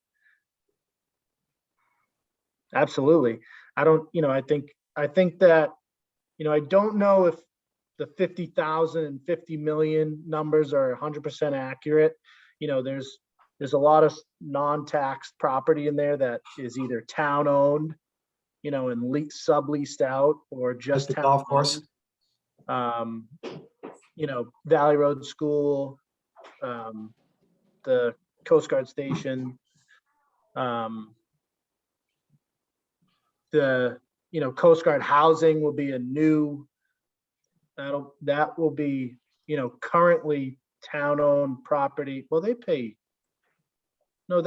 Absolutely. I think that, I don't know if the 50,000 and 50 million numbers are 100% accurate. There's a lot of non-taxed property in there that is either town owned, and subleased out, or just the town golf course. owned. Valley Road School, the Coast Guard station, the Coast Guard housing will be a new, that will be currently town-owned property. Well, they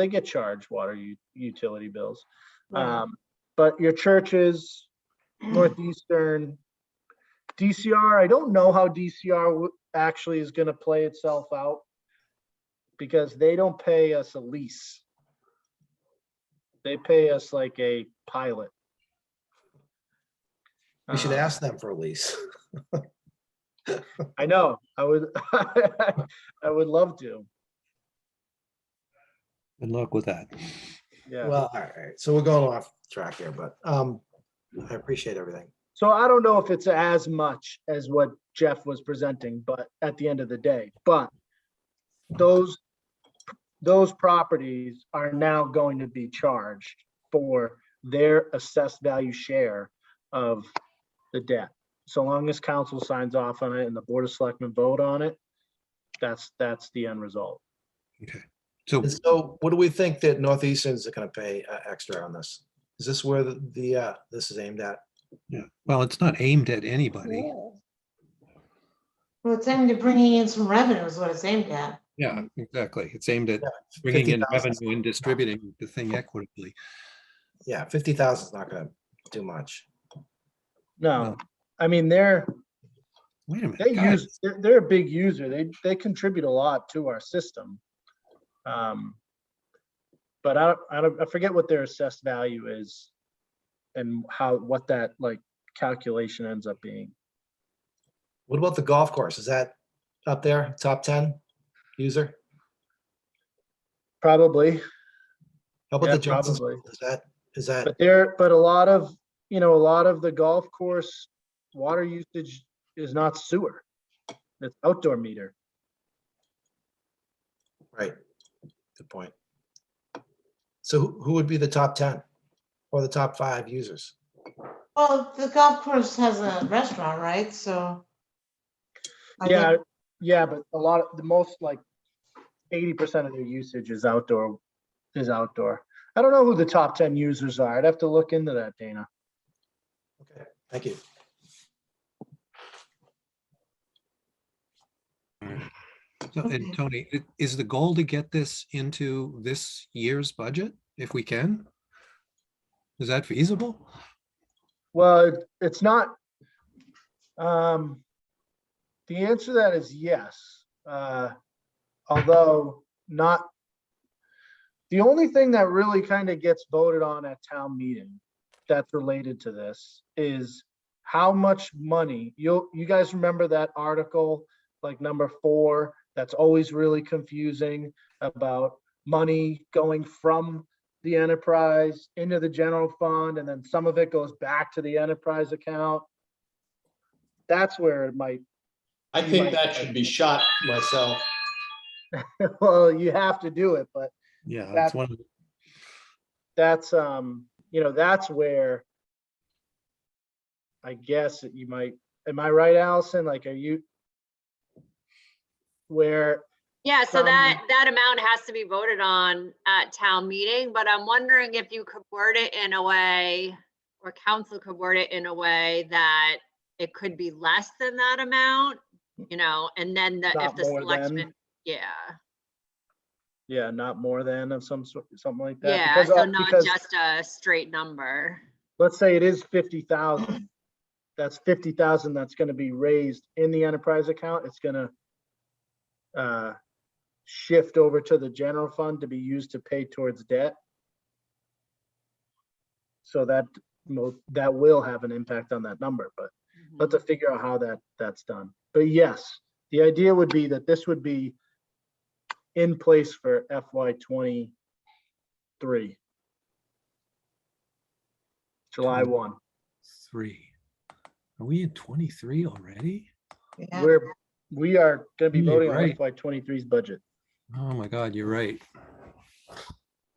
get charged water utility bills. Right. But your churches, Northeastern, DCR, I don't know how DCR actually is going to play itself out, because they don't pay us a lease. They pay us like a pilot. We should ask them for a lease. I know, I would, I would love to, Good luck with that. yeah. Well, all right, so we're going off track here, but I appreciate everything. So I don't know if it's as much as what Jeff was presenting, but at the end of the day, but those properties are now going to be charged for their assessed value share of the debt. So long as council signs off on it and the Board of Selectmen vote on it, that's the end result. Okay. So And so what do we think that Northeastern's are gonna pay extra on this? Is this where this is aimed at? yeah, well, it's not aimed at anybody. Yeah. Well, it's aimed at bringing in some revenue is what it's aimed at. Yeah, exactly. It's aimed at Yeah, bringing in 50,000. revenue and distributing the thing equitably. Yeah, 50,000 is not gonna do much. No, No. I mean, Wait a minute, guys. they're a big user. They contribute a lot to our system. But I forget what their assessed value is and what that like calculation ends up being. What about the golf course? Is that up there, top 10 user? Probably, How about Yeah, the Johnson's? probably. Is that, but a lot of the golf course water usage is not sewer. It's outdoor meter. right? Good point. So who would be the top 10 or the top 5 users? Well, the golf course has a restaurant, right? So. I Yeah, think- yeah, but the most like 80% of their usage is outdoor. I don't know who the top 10 users are. I'd have to look into that, Dana. Okay, thank you. So, and Tony, is the goal to get this into this year's budget if we can? Is that feasible? Well, it's not. The answer to that is yes. Although not. The only thing that really kind of gets voted on at town meeting that's related to this is how much money you guys remember that article, like number 4, that's always really confusing about money going from the enterprise into the general fund, and then some of it goes back to the enterprise account. That's where it might, I think that should be shot myself. well, you have to do it, but Yeah, That- that's one of the, that's, that's where I guess that you might, am I right, Allison? Like, are you where, Yeah, so Some- that amount has to be voted on at town meeting, but I'm wondering if you could word it in a way, or council could word it in a way that it could be less than that amount, and then if Not the more than? selection, yeah, not more than of some sort, something like that? yeah, Because, so not because just a straight number. let's say it is 50,000. That's 50,000 that's gonna be raised in the enterprise account. It's gonna shift over to the general fund to be used to pay towards debt. So that will have an impact on that number, but let's have to figure out how that's done. But yes, the idea would be that this would be in place for FY '23. July 1. 3. Are we in 23 already? Yeah. We are gonna be You're voting on right. FY '23's budget. Oh my God, you're right.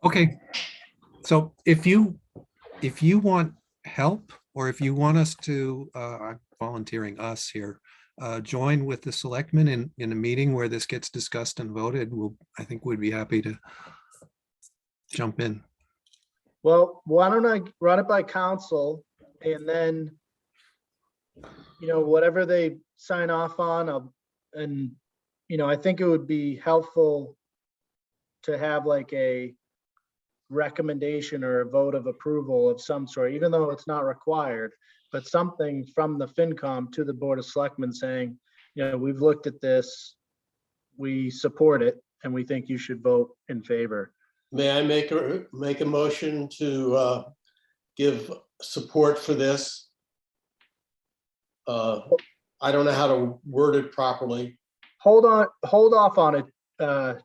Okay, so if you want help, or if you want us to, I'm volunteering us here, join with the selectmen in a meeting where this gets discussed and voted, I think we'd be happy to jump in. Well, why don't I run it by council and then, whatever they sign off on, and, I think it would be helpful to have like a recommendation or a vote of approval of some sort, even though it's not required, but something from the FinCom to the Board of Selectmen saying, we've looked at this, we support it, and we think you should vote in favor. May I make a motion to give support for this? I don't know how to word it properly. Hold off on it,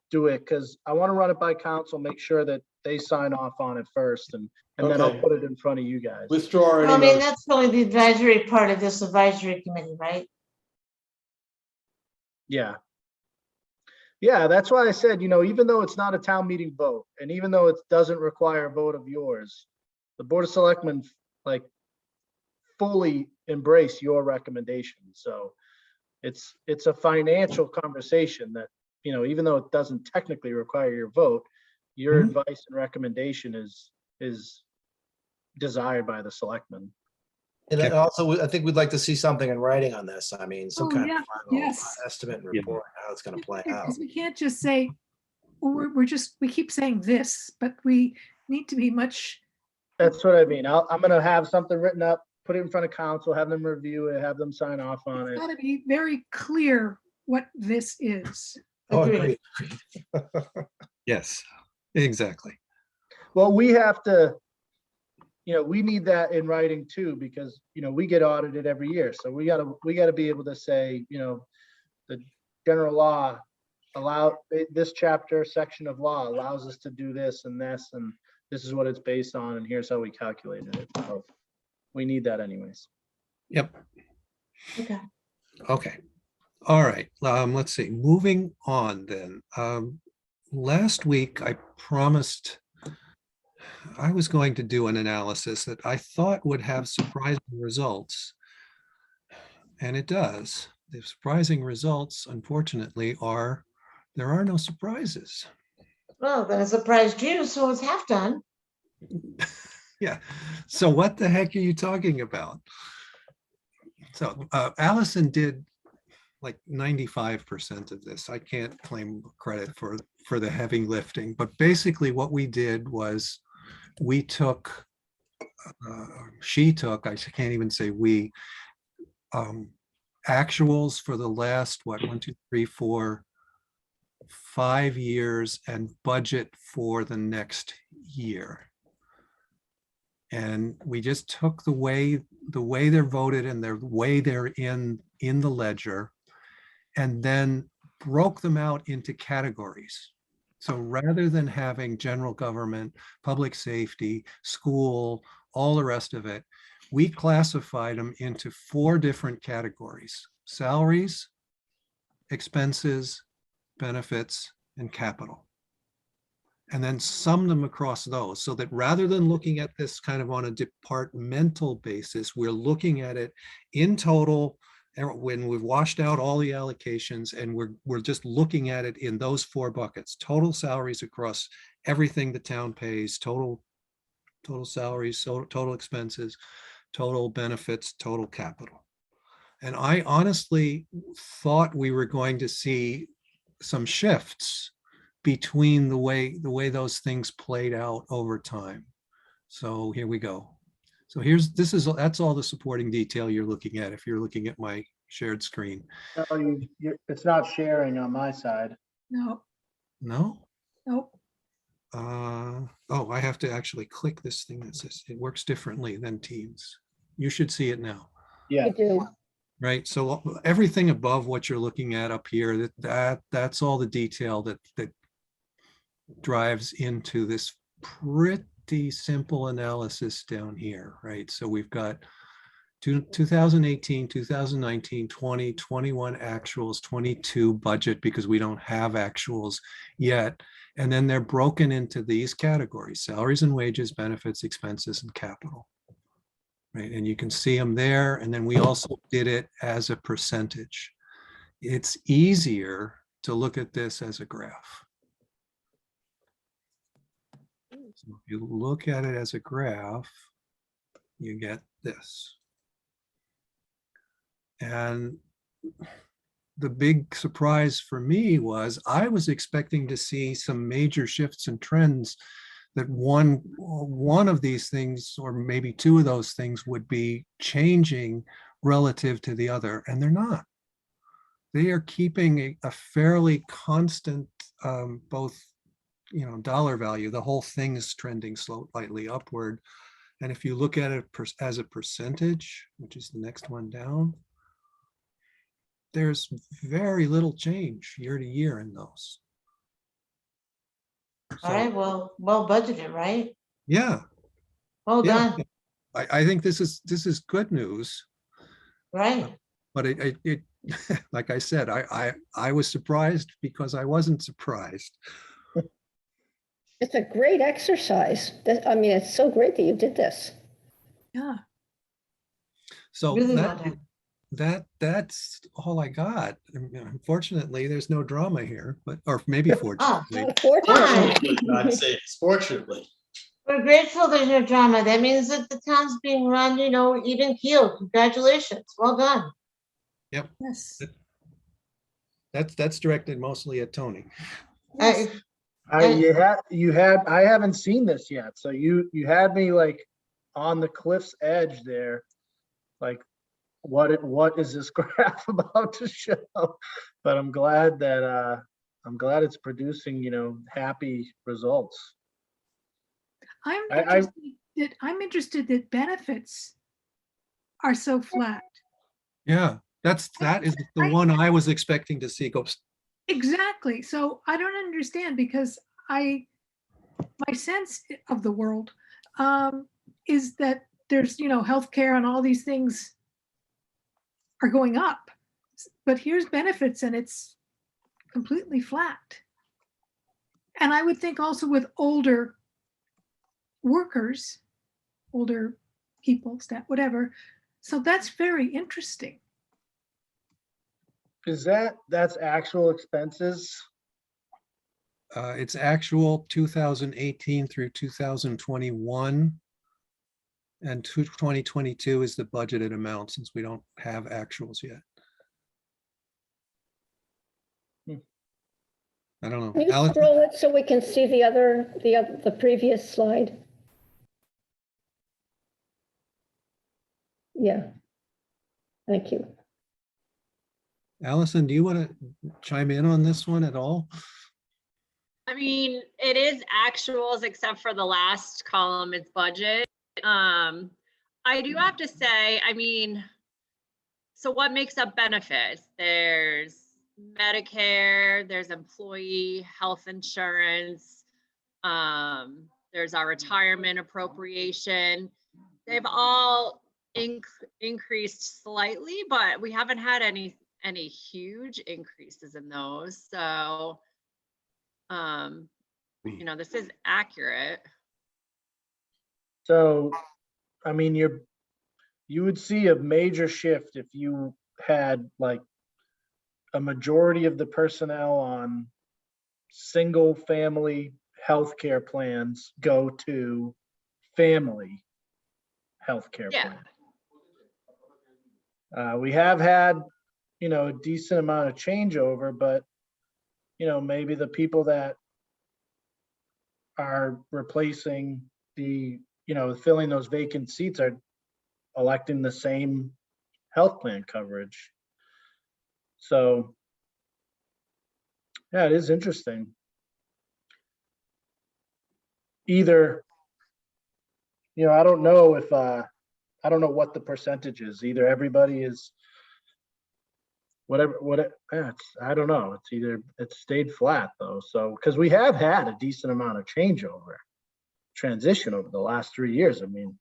do it, because I want to run it by council, make sure that they sign off on it first, and then I'll Okay. put it in front of you guys. Withdraw Well, I any mean, motion. that's really the advisory part of this advisory committee, right? Yeah. Yeah, that's why I said, even though it's not a town meeting vote, and even though it doesn't require a vote of yours, the Board of Selectmen, like, fully embrace your recommendation. So it's a financial conversation that, even though it doesn't technically require your vote, your Mhm. advice and recommendation is desired by the selectmen. And Okay. also, I think we'd like to see something in writing on this. I mean, some Oh, kind yeah, of final yes. estimate and Yeah. report, how it's gonna play out. Because we can't just say, well, we keep saying this, but we need to be much, That's what I mean. I'm gonna have something written up, put it in front of council, have them review it, have them sign off on it's it. got to be very clear what this is. Oh, Agreed. agreed. Yes, exactly. Well, we have to, we need that in writing too, because, we get audited every year. So we gotta be able to say, the general law this chapter section of law allows us to do this, and this is what it's based on, and here's how we calculated it. So we need that anyways. Yep. Okay. Okay. All right. Let's see. Moving on then. Last week I promised I was going to do an analysis that I thought would have surprising results. And it does. The surprising results, unfortunately, are there are no surprises. Well, then it surprised you, so it's half done. Yeah. So what the heck are you talking about? So Allison did like 95% of this. I can't claim credit for the heavy lifting, but basically what we did was we took, she took, I can't even say we, actuals for the last, what, 1, 2, 3, 4, 5 years and budget for the next year. And we just took the way they're voted and the way they're in the ledger, and then broke them out into categories. So rather than having general government, public safety, school, all the rest of it, we classified them into 4 different categories: salaries, expenses, benefits, and capital. And then sum them across those, so that rather than looking at this kind of on a departmental basis, we're looking at it in total when we've washed out all the allocations, and we're just looking at it in those 4 buckets: total salaries across everything the town pays, total salaries, so total expenses, total benefits, total capital. And I honestly thought we were going to see some shifts between the way those things played out over time. So here we go. So that's all the supporting detail you're looking at if you're looking at my shared screen. No, it's not sharing on my side. No, No? nope. Oh, I have to actually click this thing that says it works differently than Teams. You should see it now. Yeah. You do. Right, so everything above what you're looking at up here, that's all the detail that drives into this pretty simple analysis down here, right? So we've got 2018, 2019, 20, 21 actuals, 22 budget, because we don't have actuals yet. And then they're broken into these categories: salaries and wages, benefits, expenses, and capital. Right, and you can see them there. And then we also did it as a percentage. It's easier to look at this as a graph. So if you look at it as a graph, you get this. And the big surprise for me was I was expecting to see some major shifts and trends, that one of these things, or maybe 2 of those things, would be changing relative to the other, and they're not. They are keeping a fairly constant, both, dollar value. The whole thing is trending slightly upward. And if you look at it as a percentage, which is the next one down, there's very little change year to year in those. All right, So, well budgeted, right? yeah, Well yeah, done, I think this is good news, right? but it like I said, I was surprised because I wasn't surprised. It's a great exercise. I mean, it's so great that you did this. Yeah. So Really well done. that's all I got. I mean, unfortunately, there's no drama here, but or maybe Oh, fortunately. Unfortunately. I'd say it's fortunately. we're grateful there's no drama. That means that the town's being run, even keeled. Congratulations, well done. Yes. That's directed mostly at Tony. Yes. I haven't seen this yet, so you had me like on the cliff's edge there, like what is this graph about to show? But I'm glad it's producing, happy results. I'm interested that benefits are so flat. Yeah, that is the I- one I was expecting to see go. Exactly. So I don't understand because my sense of the world is that there's, healthcare and all these things are going up, but here's benefits and it's completely flat. And I would think also with older workers, older people, staff, whatever. So that's very interesting. That's actual expenses? It's actual 2018 through 2021. And 2022 is the budgeted amount since we don't have actuals yet. I don't know. Can you Alex, scroll it so we can see the previous slide? Yeah. Thank you. Allison, do you want to chime in on this one at all? I mean, it is actuals except for the last column, it's budget. I do have to say, I mean, so what makes up benefits? There's Medicare, there's employee health insurance, there's our retirement appropriation. They've all increased slightly, but we haven't had any huge increases in those. So, this is accurate. So, I mean, you would see a major shift if you had like a majority of the personnel on single family healthcare plans go to family healthcare Yeah. plan. We have had, a decent amount of changeover, but maybe the people that are replacing filling those vacant seats are electing the same health plan coverage. So, yeah, it is interesting. Either, I don't know I don't know what the percentage is. Either everybody is I don't know. It's stayed flat though. So, because we have had a decent amount of transition over the last 3 years. I mean,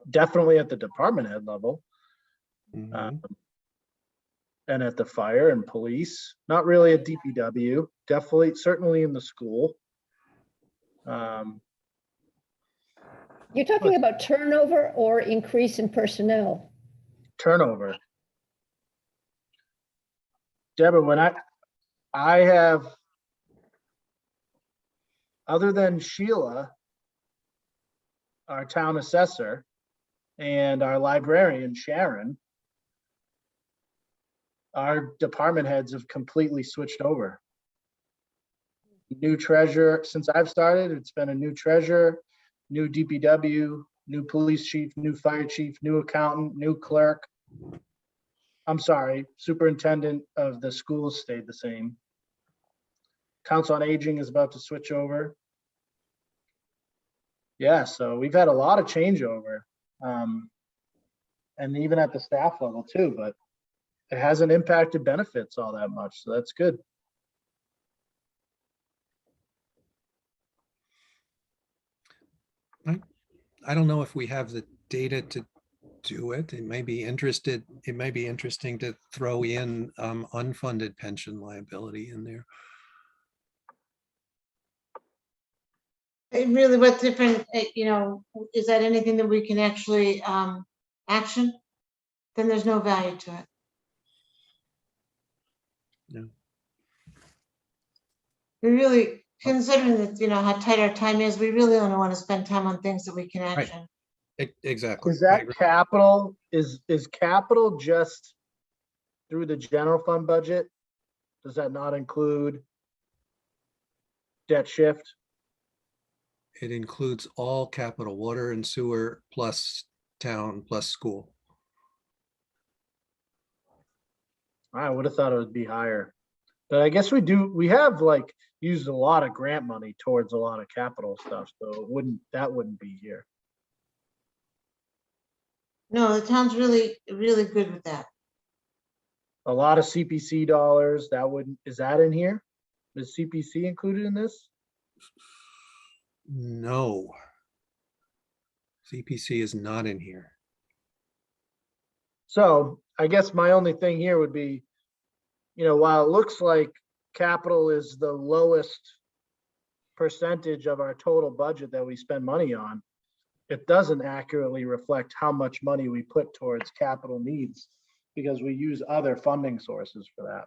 definitely at the department head level. Mhm. And at the fire and police, not really at DPW, certainly in the school. You're talking about turnover or increase in personnel? Turnover. Deborah, when I have, other than Sheila, our town assessor, and our librarian, Sharon, our department heads have completely switched over. New treasurer, since I've started, it's been a new treasurer, new DPW, new police chief, new fire chief, new accountant, new clerk. I'm sorry, superintendent of the schools stayed the same. Council on Aging is about to switch over. Yeah, so we've had a lot of changeover. And even at the staff level too, but it hasn't impacted benefits all that much, so that's good. I don't know if we have the data to do it. It may be interesting to throw in unfunded pension liability in there. Really, what different, is that anything that we can actually action? Then there's no value to it. No. We really, considering that, how tight our time is, we really only want to spend time on things that we can action. Exactly. Is I that agree. capital, is capital just through the general fund budget? Does that not include debt shift? It includes all capital, water and sewer, plus town, plus school. I would have thought it would be higher. But I guess we have like used a lot of grant money towards a lot of capital stuff, so that wouldn't be here. No, the town's really, really good with that. A lot of CPC dollars, is that in here? Is CPC included in this? No. CPC is not in here. So I guess my only thing here would be, while it looks like capital is the lowest percentage of our total budget that we spend money on, it doesn't accurately reflect how much money we put towards capital needs because we use other funding sources for that.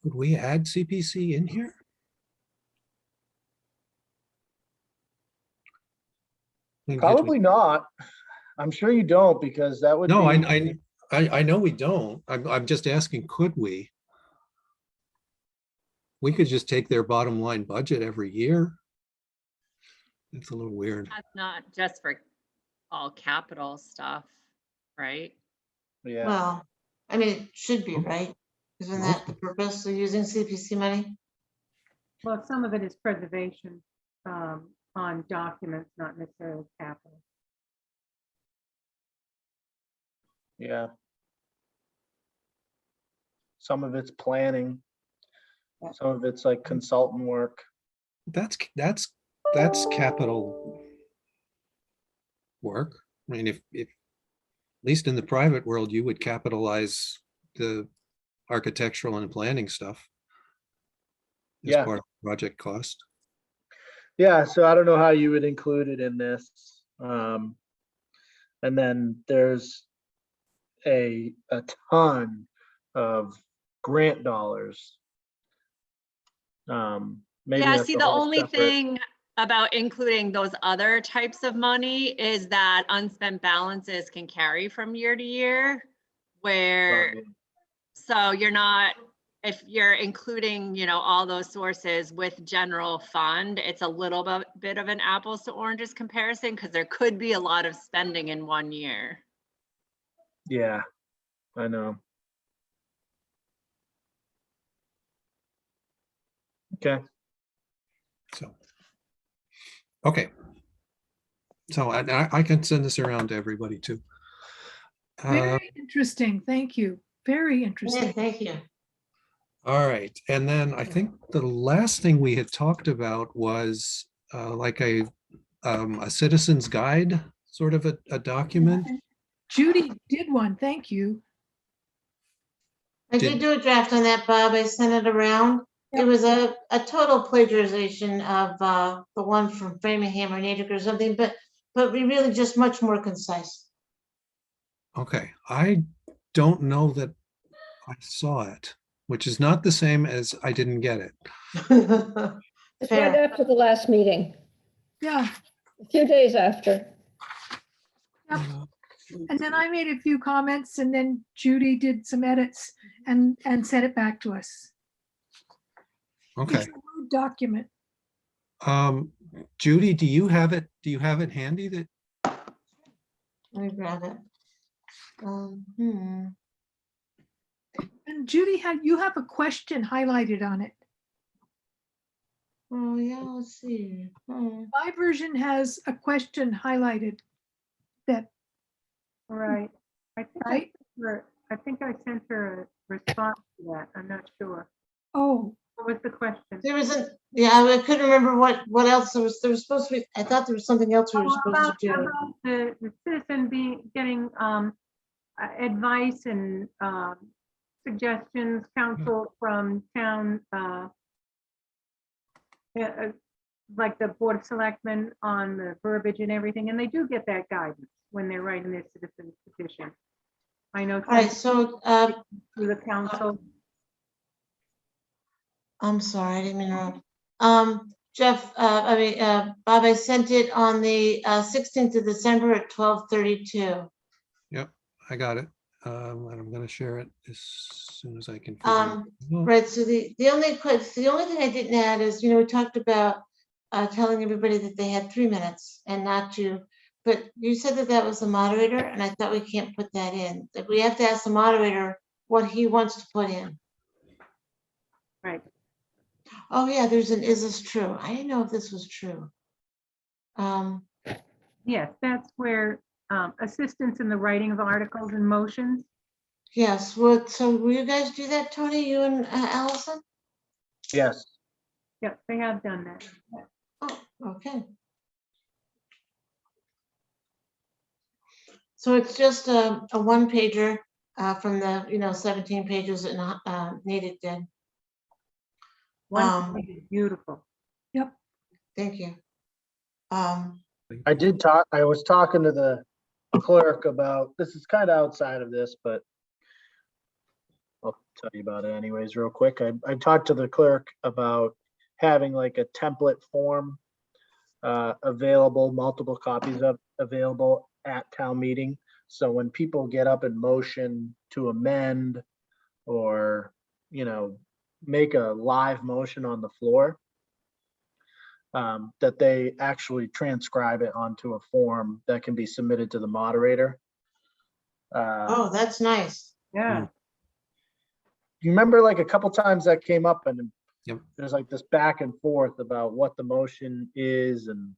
Would we add CPC in here? I mean, did we- Probably not. I'm sure you don't, because that would No, be. I know we don't. I'm just asking, could we? We could just take their bottom line budget every year. It's a little weird. That's not just for all capital stuff, right? Yeah, Well, I mean, it should be, Oh. right? Isn't Most that the purpose of using CPC money? Well, some of it is preservation on documents, not necessarily capital. yeah. Some of it's planning. Some of it's like consultant work. That's capital work. I mean, if at least in the private world, you would capitalize the architectural and planning stuff as Yeah. part of the project cost. Yeah, so I don't know how you would include it in this. And then there's a ton of grant dollars. Maybe Yeah, that's see, a the whole only separate- thing about including those other types of money is that unspent balances can carry from year to year. Where, so you're not, if you're including, all those sources with general fund, it's a little bit of an apples to oranges comparison because there could be a lot of spending in one year. Yeah, I know. Okay. So, okay. So I can send this around to everybody too. Very interesting. Thank you. Very Yeah, interesting. thank you. All right, and then I think the last thing we had talked about was like a citizen's guide, sort of a document. Judy did one. Thank you. I Did- did do a draft on that, Bob. I sent it around. Yep. It was a total plagiarization of the one from Framingham or Natick or something, but we really just much more concise. Okay, I don't know that I saw it, which is not the same as I didn't get it. It's right Fair. after the last meeting, Yeah. a few days after. Yep. And then I made a few comments and then Judy did some edits and sent it back to us. Okay, It's a Word document. Judy, do you have it? Do you have it handy? That Let me grab it. And Judy, you have a question highlighted on it. Oh, yeah, let's see. My version has a question highlighted. that, Right. I think right? I think I sent her a response to that. I'm not sure. Oh, What was the question? There wasn't, yeah, I couldn't remember what else there was supposed to be, I thought there was something else we were Oh, supposed to do. about the citizen getting advice and suggestions, counsel from town, like the Board of Selectmen on the verbiage and everything, and they do get that guidance when they're writing their citizen petition. I know All right, so, through the council. I'm sorry, I didn't mean to interrupt. Jeff, Bob, I sent it on the 16th of December at 12:32. Yep, I got it. And I'm gonna share it as soon as I can. figure it out. Right, so the only thing I didn't add is, we talked about telling everybody that they had 3 minutes and not to, but you said that was the moderator, and I thought we can't put that in. That we have to ask the moderator what he wants to put in. Right. Oh, yeah, there's an, is this true? I didn't know if this was true. Yes, that's where assistance in the writing of articles and motions. Yes, so will you guys do that, Tony, you and Allison? Yes. Yep, they have done that. Oh, okay. So it's just a one pager from the 17 pages that Natick did. One is beautiful. yep. Thank you. I was talking to the clerk about, this is kind of outside of this, but I'll tell you about it anyways, real quick. I talked to the clerk about having like a template form available, multiple copies of available at town meeting. So when people get up and motion to amend or, make a live motion on the floor, that they actually transcribe it onto a form that can be submitted to the moderator. Oh, that's nice. Yeah. You remember like a couple times that came up and Yep. there's like this back and forth about what the motion is and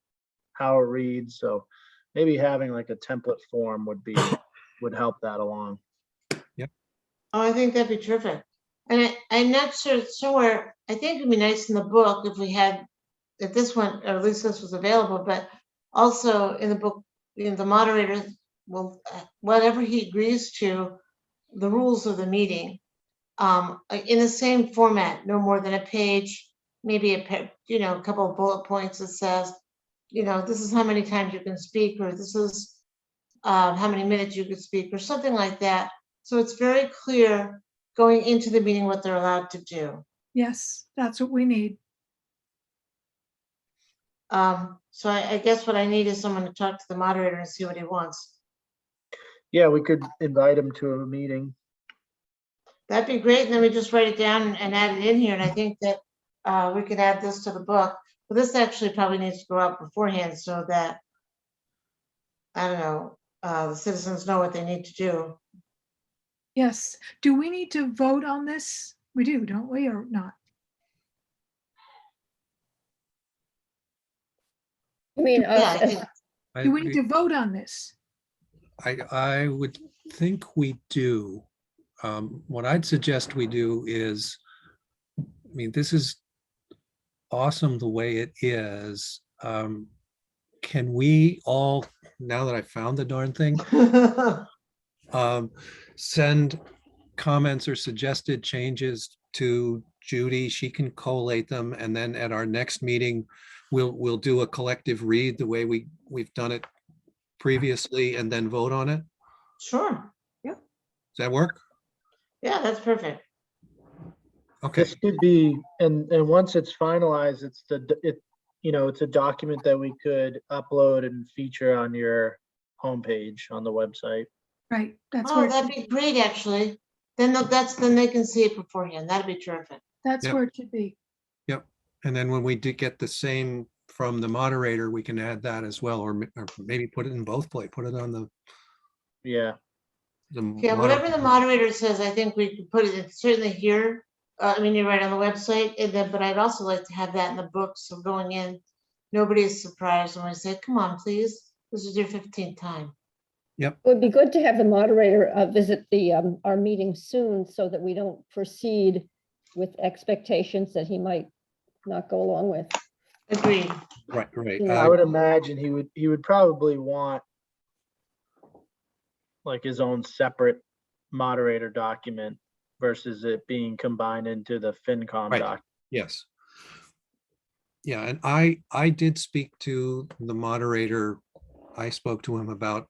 how it reads. So maybe having like a template form would help that along. Oh, I think that'd be terrific. And I'm not sure, somewhere, I think it'd be nice in the book if this one, or at least this was available, but also in the book, the moderator will, whatever he agrees to, the rules of the meeting, in the same format, no more than a page, maybe a couple of bullet points that says, this is how many times you can speak, or this is how many minutes you could speak, or something like that. So it's very clear going into the meeting what they're allowed to do. Yes, that's what we need. So I guess what I need is someone to talk to the moderator and see what he wants. Yeah, we could invite him to a meeting. That'd be great. And then we just write it down and add it in here. And I think that we could add this to the book. But this actually probably needs to go out beforehand so that, I don't know, the citizens know what they need to do. Yes. Do we need to vote on this? We do, don't we, or not? I mean, Yeah, I think, Do we need to vote on this? I would think we do. What I'd suggest we do is, this is awesome the way it is. Can we all, now that I found the darn thing, send comments or suggested changes to Judy? She can collate them, and then at our next meeting, we'll do a collective read the way we've done it previously, and then vote on it. sure. Does that work? Yeah, that's perfect. Okay. This could be, and once it's finalized, it's a document that we could upload and feature on your homepage on the website. Right, that's Oh, where, that'd be great, actually. Then they can see it beforehand. That'd be terrific. that's Yep. where it should be. Yep. And then when we do get the same from the moderator, we can add that as well, or maybe put it in both places, put it on the. Yeah. Yeah, whatever the moderator says, I think we could put it certainly here. You're right on the website, and then, but I'd also like to have that in the book. So going in, nobody's surprised when I say, come on, please. This is your 15th time. It would be good to have the moderator visit our meeting soon so that we don't proceed with expectations that he might not go along with. Agreed. Right, right. Yeah. I would imagine he would probably want like his own separate moderator document versus it being combined into the FinCom Right. doc. Yes. Yeah, and I did speak to the moderator. I spoke to him about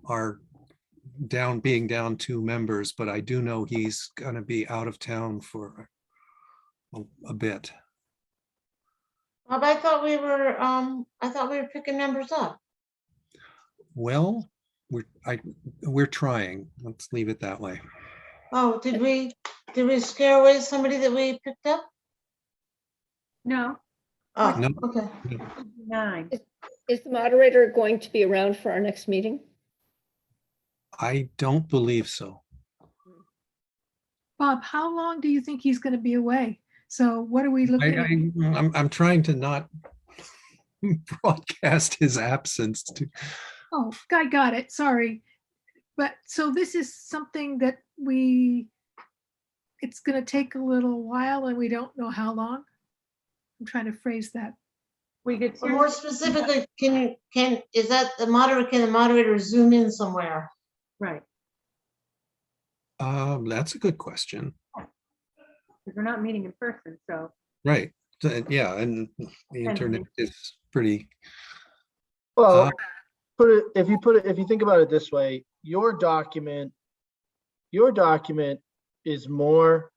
our being down 2 members, but I do know he's gonna be out of town for a bit. Bob, I thought we were picking numbers up. Well, we're trying. Let's leave it that way. Oh, did we scare away somebody that we picked up? No, Oh, No. okay. 9. Is the moderator going to be around for our next meeting? I don't believe so. Bob, how long do you think he's going to be away? So what are we looking at? I'm trying to not broadcast his absence to. Oh, I got it. Sorry. But so this is something that it's going to take a little while and we don't know how long. I'm trying to phrase that. We get But more specifically, can the moderator zoom in somewhere? right, That's a good question. because we're not meeting in person, so. Right. So, yeah, and the internet is pretty. Well, if you think about it this way, your document is more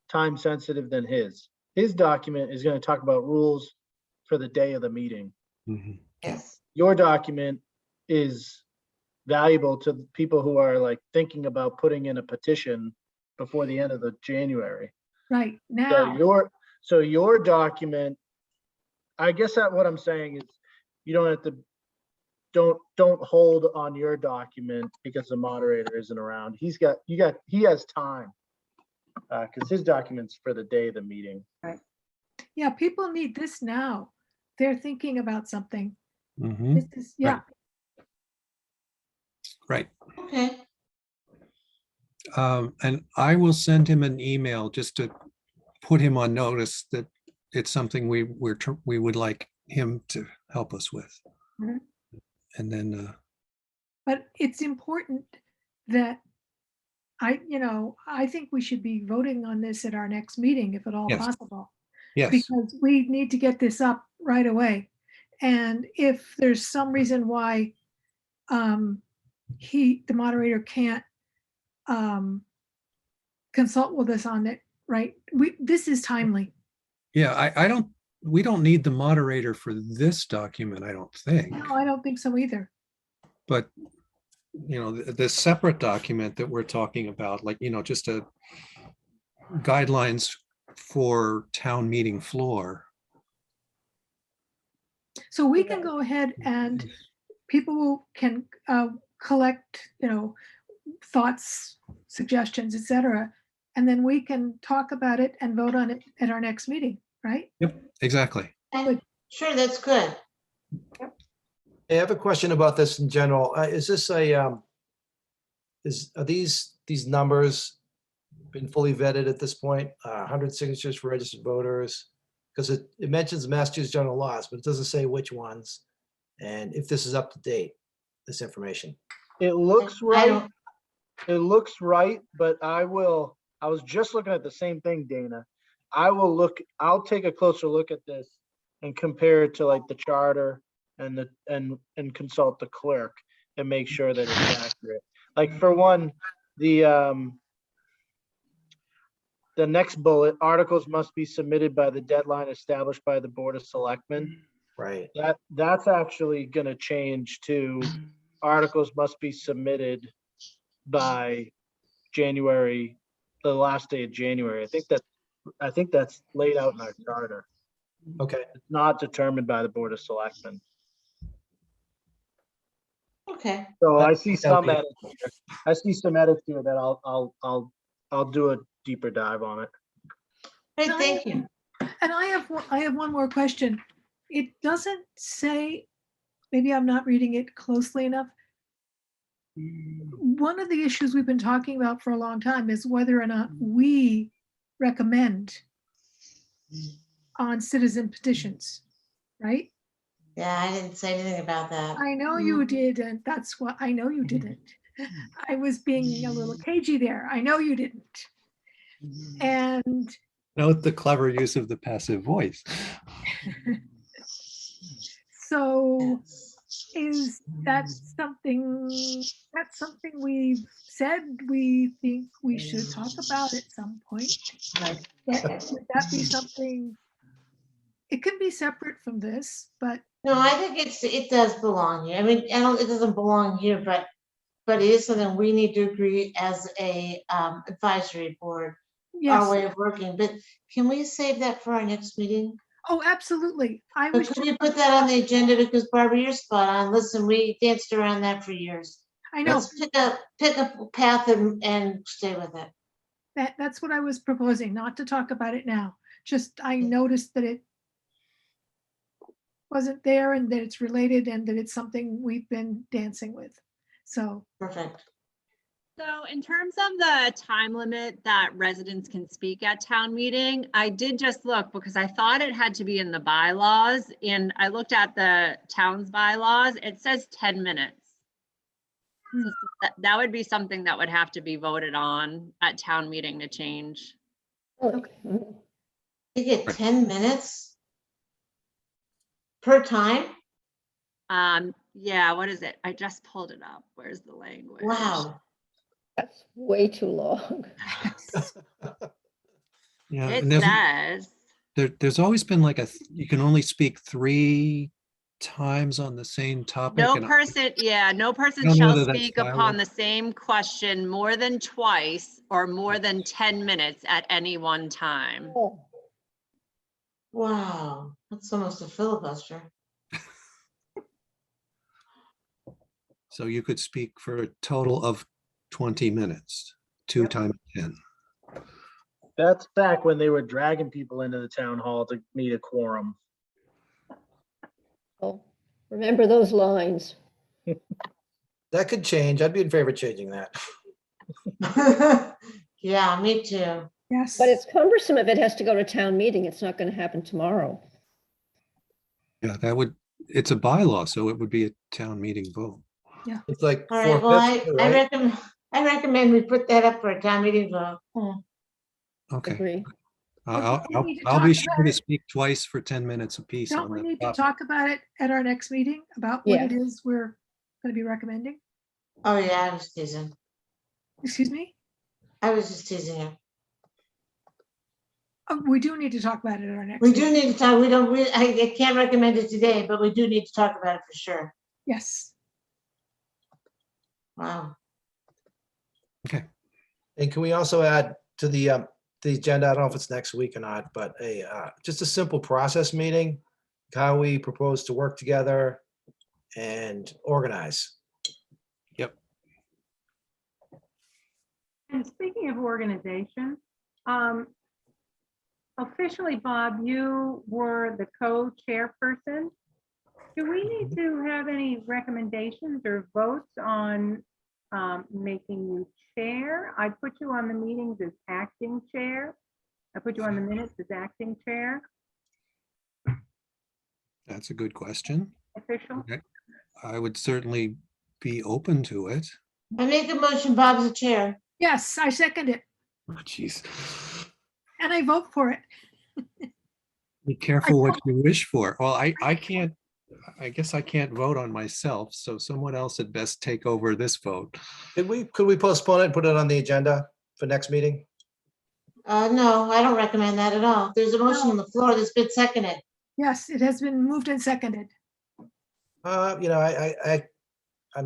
time sensitive than his. His document is going to talk about rules for the day of the meeting. Mhm. Yes. Your document is valuable to people who are like thinking about putting in a petition before the end of the January. Right now. So your document, I guess that what I'm saying is you don't have to, don't hold on your document because the moderator isn't around. He has time. Because his document's for the day of the meeting. Yeah, people need this now. They're thinking about something. Mhm. This is, yeah. Right. Okay. And I will send him an email just to put him on notice that it's something we would like him to help us with. Mhm. And then, But it's important that I think we should be voting on this at our next meeting, if at all Yes. possible. yes, Because we need to get this up right away. And if there's some reason why the moderator can't consult with us on it, right? This is timely. yeah, we don't need the moderator for this document, I don't think. No, I don't think so either. But, the separate document that we're talking about, like, just a guidelines for town meeting floor. So we can go ahead and people can collect, thoughts, suggestions, etc. And then we can talk about it and vote on it at our next meeting, right? Yep, exactly. And sure, that's good. I have a question about this in general. Is this are these numbers been fully vetted at this point? 100 signatures for registered voters? Because it mentions Massachusetts general laws, but it doesn't say which ones. And if this is up to date, this information. It looks right. It looks right, but I was just looking at the same thing, Dana. I'll take a closer look at this and compare it to like the charter and consult the clerk and make sure that it's accurate. Like for one, the next bullet, articles must be submitted by the deadline established by the Board of Selectmen. Right. That's actually gonna change to articles must be submitted by January, the last day of January. I think that's laid out in our charter. Okay. It's not determined by the Board of Selectmen. Okay. So I see That'll some be- edits here. I see some edits here that I'll do a deeper dive on it. Great, thank you. And I have one more question. It doesn't say maybe I'm not reading it closely enough. One of the issues we've been talking about for a long time is whether or not we recommend on citizen petitions, right? Yeah, I didn't say anything about that. I know you did, and that's what, I know you didn't. I was being a little cagey there. I know you didn't. And Note the clever use of the passive voice. so is that something, that's something we've said we think we should talk about at some point? But would that be something, it can be separate from this, but No, I think it does belong here. I mean, it doesn't belong here, but it is something we need to agree as a advisory board, our yes. way of working. But can we save that for our next meeting? Oh, absolutely. I But was, could we put that on the agenda, because Barbara, you're spot on. Listen, we danced around that for years. I know, Let's pick a path and stay with it. that's what I was proposing, not to talk about it now. Just, I noticed that it wasn't there and that it's related and that it's something we've been dancing with. So, Perfect. So in terms of the time limit that residents can speak at town meeting, I did just look because I thought it had to be in the bylaws, and I looked at the town's bylaws. It says 10 minutes. So that would be something that would have to be voted on at town meeting to change. Okay. You get 10 minutes per time? Yeah, what is it? I just pulled it up. Where's the language? Wow. That's way too long. Yeah, It and says, there's always been like you can only speak 3 times on the same topic. no and person don't know shall whether that's speak upon bylaw. the same question more than twice or more than 10 minutes at any one time. Oh, Wow. That's almost a filibuster. So you could speak for a total of 20 minutes, 2 times 10. That's back when they were dragging people into the town hall to meet a quorum. oh, remember those lines. That could change. I'd be in favor of changing that. Yeah, me too. yes. But it's cumbersome if it has to go to town meeting. It's not going to happen tomorrow. Yeah, it's a bylaw, so it would be a town meeting vote. It's like All right, well, 4/5, right? I recommend we put that up for a town meeting vote. Okay. Agree. I'll we need to I'll talk be about sure to it. speak twice for 10 minutes apiece Don't on we that need to topic. talk about it at our next meeting about what it Yeah. is we're going to be recommending? Oh, yeah, I was teasing. Excuse me? I was just teasing you. Oh, we do need to talk about it at our next We meeting. do need to talk, I can't recommend it today, but we do need to talk about it for sure. Yes. Wow. And can we also add to the agenda, I don't know if it's next week or not, but just a simple process meeting, how we propose to work together and organize. Yep. And speaking of organization, officially, Bob, you were the co-chairperson. Do we need to have any recommendations or votes on making you chair? I put you on the meetings as acting chair. I put you on the minutes as acting chair, That's a good question. official. Okay. I would certainly be open to it. I make a motion, Bob's the chair. Yes, I second it Oh, jeez. and I vote for it. Be careful what you wish for. Well, I guess I can't vote on myself, so someone else had best take over this vote. Could we postpone it and put it on the agenda for next meeting? No, I don't recommend that at all. There's a motion on the floor that's been seconded. Yes, it has been moved and seconded. I'm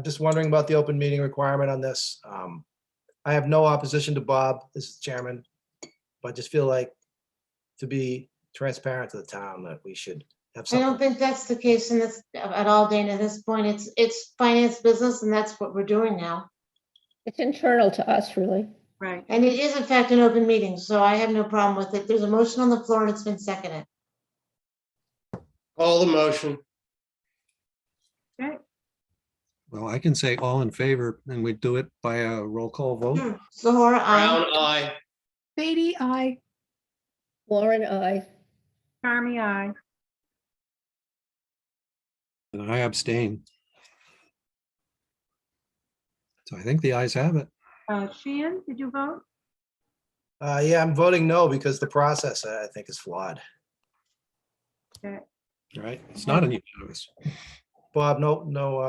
just wondering about the open meeting requirement on this. I have no opposition to Bob as chairman, but I just feel like to be transparent to the town that we should have I don't something. think that's the case in this, at all, Dana. At this point, it's finance business and that's what we're doing now. It's internal to us, really. Right. And it is in fact an open meeting, so I have no problem with it. There's a motion on the floor and it's been seconded. Call the motion. Well, I can say all in favor and we do it by a roll call vote. Sure. Zahora, Brown, I. aye. Beatty, I. Warren, I. Charmy, I. And I abstain. So I think the ayes have it. Sheehan, did you vote? Yeah, I'm voting no because the process I think is flawed. Okay. Right? It's not unanimous. Bob, no,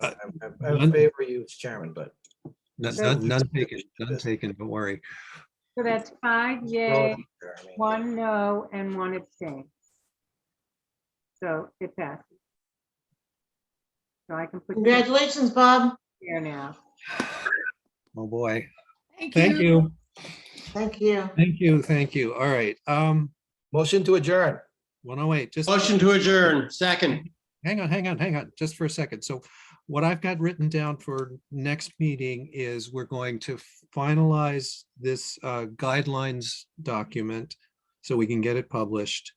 I None favor you as chairman, but none taken, none taken, don't worry. So that's 5 yay, 1 no, and 1 abstain. So it passes. So I can put you Congratulations, Bob. here now. Oh, boy. Thank Thank you. you. Thank you. Thank you. Thank you. All right. motion to adjourn. 108, just Motion to adjourn, second. hang on, just for a second. So what I've got written down for next meeting is we're going to finalize this guidelines document so we can get it published.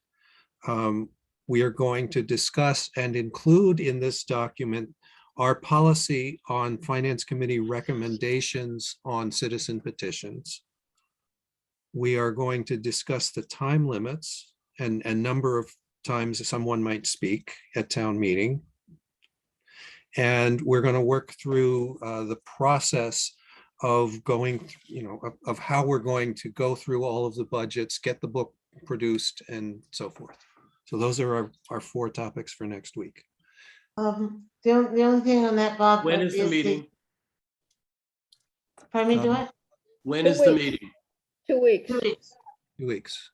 We are going to discuss and include in this document our policy on Finance Committee recommendations on citizen petitions. We are going to discuss the time limits and number of times someone might speak at town meeting. And we're going to work through the process of going, of how we're going to go through all of the budgets, get the book produced and so forth. So those are our 4 topics for next week. The only thing on that, Bob. When is the meeting? Pardon me, do it? When 2 is the weeks. meeting? 2 weeks. 2 weeks. 2 weeks.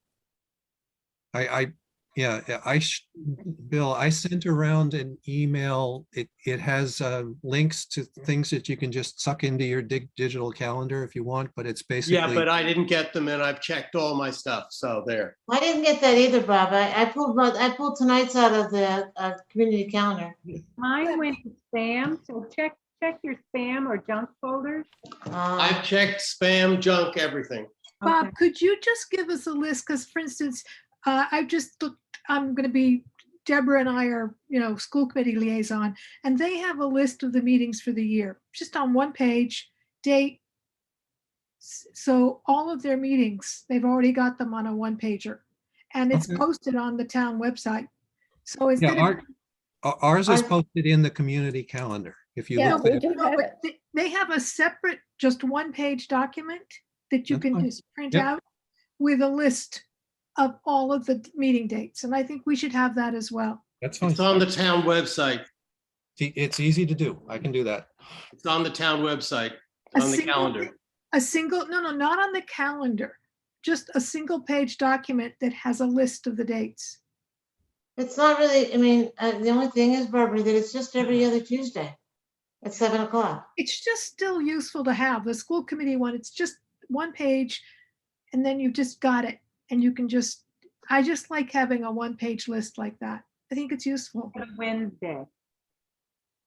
Bill, I sent around an email. It has links to things that you can just suck into your digital calendar if you want, but it's basically. Yeah, but I didn't get them and I've checked all my stuff, so there. I didn't get that either, Bob. I pulled tonight's out of the community calendar. Mine went to spam, so check your spam or junk folders. I've checked spam, junk, everything. Bob, Okay. could you just give us a list? Because for instance, I just looked, I'm going to be, Deborah and I are, school committee liaison, and they have a list of the meetings for the year, just on one page, date. So all of their meetings, they've already got them on a one pager, and it's Okay. posted on the town website. So Yeah, instead of, ours is posted in the community calendar. If you Yeah, look we there. do no, have but it. they have a separate, just one page document that you That's can fine. just print Yep. out with a list of all of the meeting dates. And I think we should have that as well. That's fine. It's on the town website. It's easy to do. I can do that. It's on the town website, A on the single calendar. pa- A single, no, not on the calendar, just a single page document that has a list of the dates. It's not really, the only thing is, Barbara, that it's just every other Tuesday at 7 o'clock. It's just still useful to have. The school committee one, it's just one page and then you've just got it. And you can just, I just like having a one page list like that. I think it's useful. Wednesday.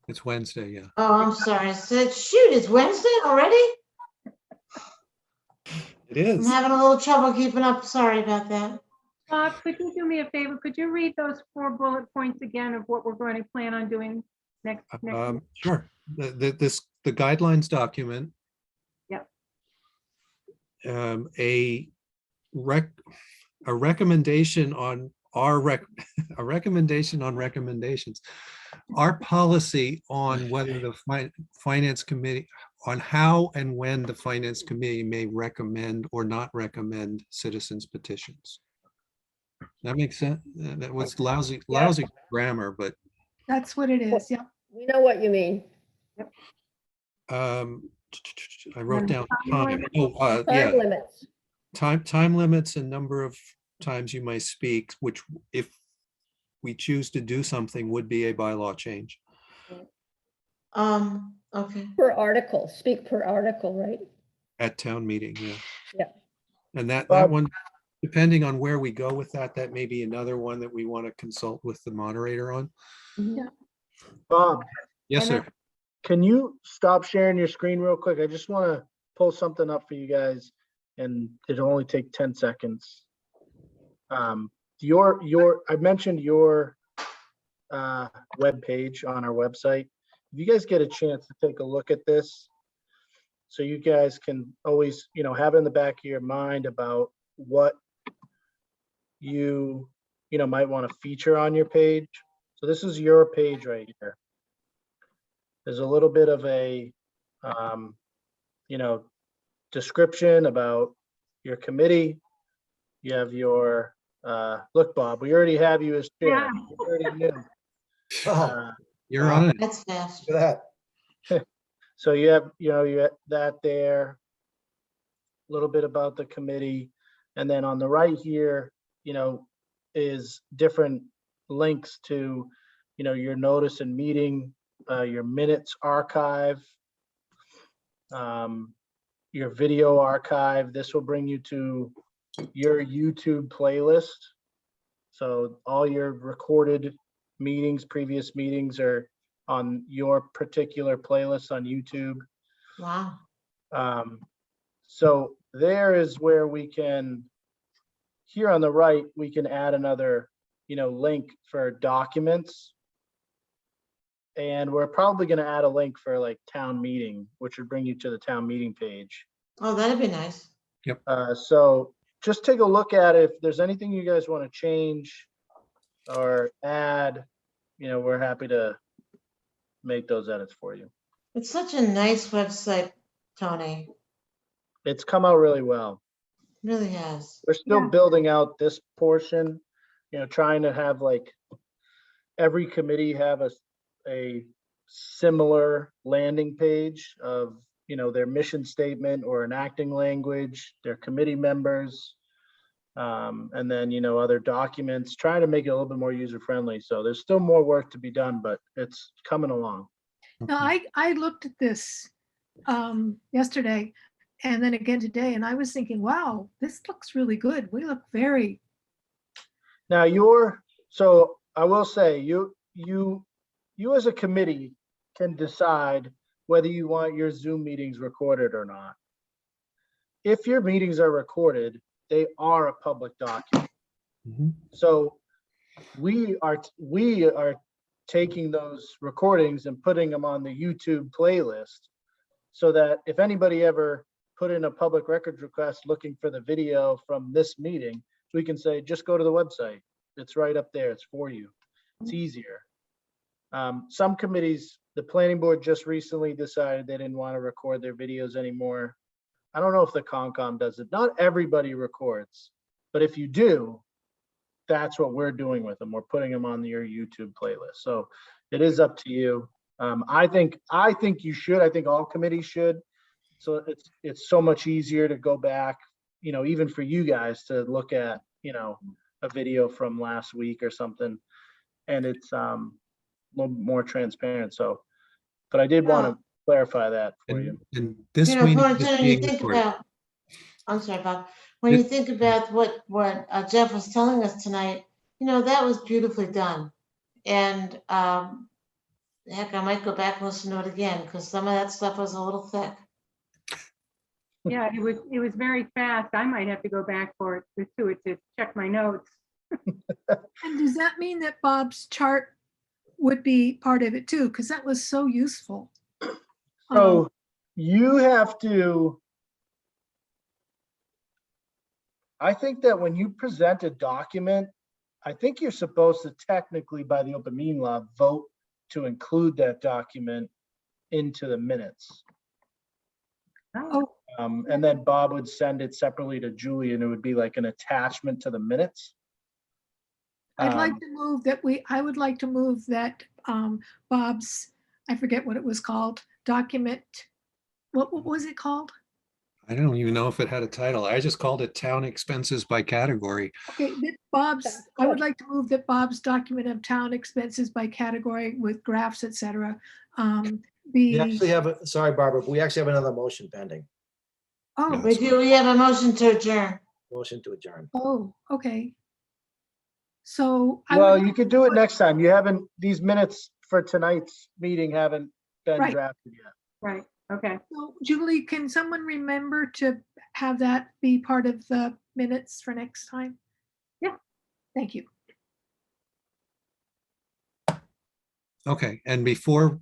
It's Wednesday, yeah. Oh, I'm sorry. I said, shoot, it's Wednesday already? It I'm is. having a little trouble keeping up. Sorry about that. Bob, could you do me a favor? Could you read those 4 bullet points again of what we're going to plan on doing next week? Sure. The guidelines document. Yep. A recommendation on a recommendation on recommendations. Our policy on whether the finance committee, on how and when the finance committee may recommend or not recommend citizens petitions. That makes sense. That was lousy grammar, but That's what it is. Yeah. We know what you mean. I wrote down time time. limit. Yeah, Time limits. time limits and number of times you might speak, which if we choose to do something would be a bylaw change. Okay. Per article, speak per article, right? At town meeting, yeah. Yeah. And that Bob. one, depending on where we go with that may be another one that we want to consult with the moderator on. Bob, Yes, And sir. can you stop sharing your screen real quick? I just want to pull something up for you guys and it'll only take 10 seconds. I mentioned your web page on our website. if you guys get a chance to take a look at this, so you guys can always, have it in the back of your mind about what you might want to feature on your page. So this is your page right here. There's a little bit of a, description about your committee. You have your, look, Bob, we already have you as chair. Yeah. We already knew. Oh, You're Wow. on it. That's fast. look at that. So you have, you have that there, a little bit about the committee. And then on the right here, is different links to, your notice and meeting, your minutes archive, your video archive. This will bring you to your YouTube playlist. So all your recorded meetings, previous meetings are on your particular playlist on YouTube. Wow. So there is where we can, here on the right, we can add another, link for documents. And we're probably going to add a link for like town meeting, which would bring you to the town meeting page. Oh, that'd be nice. So just take a look at it. If there's anything you guys want to change or add, we're happy to make those edits for you. It's such a nice website, Tony. It's come out really well. Really has. We're still Yeah. building out this portion, trying to have like every committee have a similar landing page of, their mission statement or enacting language, their committee members, and then, other documents, trying to make it a little bit more user friendly. So there's still more work to be done, but it's coming along. Now, I looked at this yesterday and then again today, and I was thinking, wow, this looks really good. We look very, Now so I will say, you as a committee can decide whether you want your Zoom meetings recorded or not. If your meetings are recorded, they are a public document. Mhm. So we are taking those recordings and putting them on the YouTube playlist so that if anybody ever put in a public records request looking for the video from this meeting, we can say, just go to the website. It's right up there. It's for you. It's easier. Some committees, the planning board just recently decided they didn't want to record their videos anymore. I don't know if the Concom does it. Not everybody records, but if you do, that's what we're doing with them. We're putting them on your YouTube playlist. So it is up to you. I think you should. I think all committees should. So it's so much easier to go back, even for you guys to look at, a video from last week or something, and it's a little more transparent. So, but I did want to clarify that for you. And this You know, meeting Paul, is when you being think recorded. about, I'm sorry, Bob, when you think about what Jeff was telling us tonight, that was beautifully done. And heck, I might go back and listen to it again because some of that stuff was a little thick. Yeah, it was very fast. I might have to go back for it to check my notes. and does that mean that Bob's chart would be part of it too? Because that was so useful. So you have to, I think that when you present a document, I think you're supposed to technically, by the open meeting law, vote to include that document into the minutes. Oh, And then Bob would send it separately to Julie and it would be like an attachment to the minutes. I'd like to move that I would like to move that Bob's, I forget what it was called, document, what was it called? I don't even know if it had a title. I just called it town expenses by category. Okay, that Bob's, I would like to move that Bob's document of town expenses by category with graphs, et cetera, We actually have, sorry, Barbara, but we actually have another motion pending. oh, We have a motion to adjourn. Motion to adjourn. oh, okay. So. Well, you could do it next time. You haven't, these minutes for tonight's meeting haven't been Right. drafted yet. Right, okay. So, Julie, can someone remember to have that be part of the minutes for next time? Yeah. Thank you. Okay, and before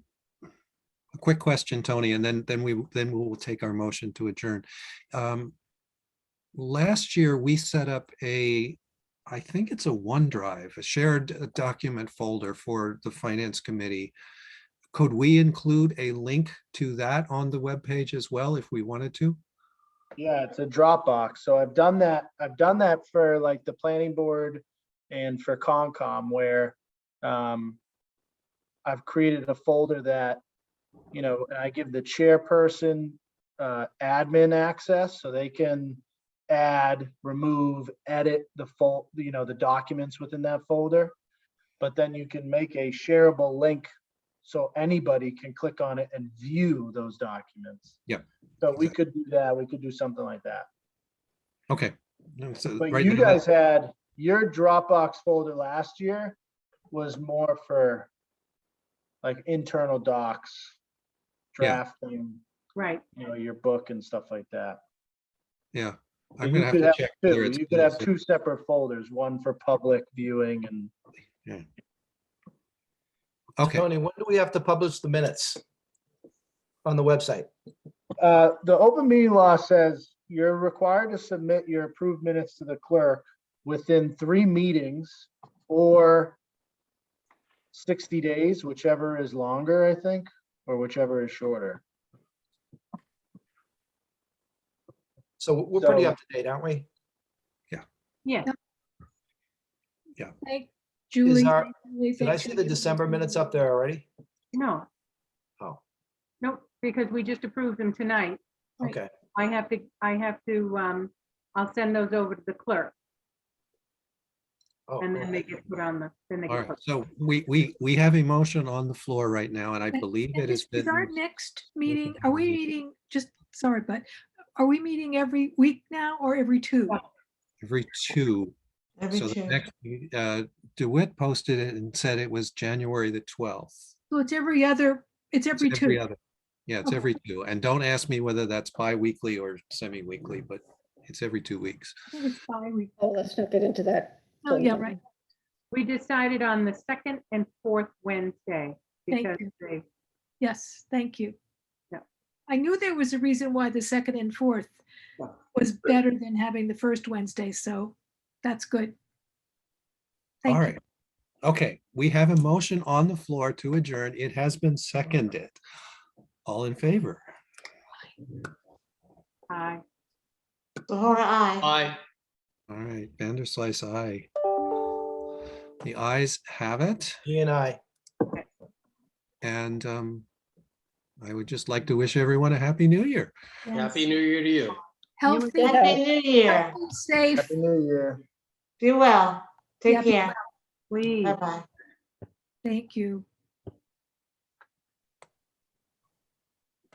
quick question, Tony, and then we will take our motion to adjourn. Last year, we set up I think it's a OneDrive, a shared document folder for the Finance Committee. Could we include a link to that on the webpage as well if we wanted to? Yeah, it's a Dropbox. So I've done that. I've done that for like the planning board and for Concom where I've created a folder that, you know, I give the chairperson admin access so they can add, remove, edit the the documents within that folder. But then you can make a shareable link so anybody can click on it and view those documents. Yep. So we could do that. We could do something like that. Okay. No, so But right you now- guys had your Dropbox folder last year was more for like internal docs, Yeah. drafting, Right. you know, your book and stuff like that. Yeah. So I'm you gonna have could to have check. two. whether it's You could have also- two separate folders, one for public viewing and Okay, Tony, when do we have to publish the minutes on the website? the open meeting law says you're required to submit your approved minutes to the clerk within 3 meetings or 60 days, whichever is longer, I think, or whichever is shorter. So we're pretty So- up to date, aren't we? Yeah. Thank Julie. our- thank Julie, Did I thank see you, the Julie. December minutes up there already? No. Oh, Nope, because we just approved them tonight. Right. okay. I have to, I'll send those over to the clerk Oh, and then they get put on then they all get right. put. So we have a motion on the floor right now, and I And- believe and it has is our been. next meeting, are we meeting, just, sorry, but are we meeting every week now or every 2? Every 2. Every So the two. next, DeWitt posted it and said it was January the 12th. So it's every other, it's It's every 2. other. Yeah, it's Okay. every 2. And don't ask me whether that's bi-weekly or semi-weekly, but it's every 2 weeks. I think it's bi-week. Oh, let's not get into that. Oh, yeah, Tony. right. We decided on the second and fourth Wednesday Thank because you. they, Yes, thank you. Yeah. I knew there was a reason why the second and fourth Yeah. was better than having the first Wednesday, so that's good. All Thank you. right. Okay, we have a motion on the floor to adjourn. It has been seconded. All in favor? I, Sahara, aye. Aye. All right, Vanderslice, aye. The ayes have it. He and I. And I would just like to wish everyone a happy new year. Yes. Happy New Year to you. Healthy, Happy New Year. healthy, safe. Happy New Year. Be well. Yeah, Take be care. please. Bye-bye. Thank you.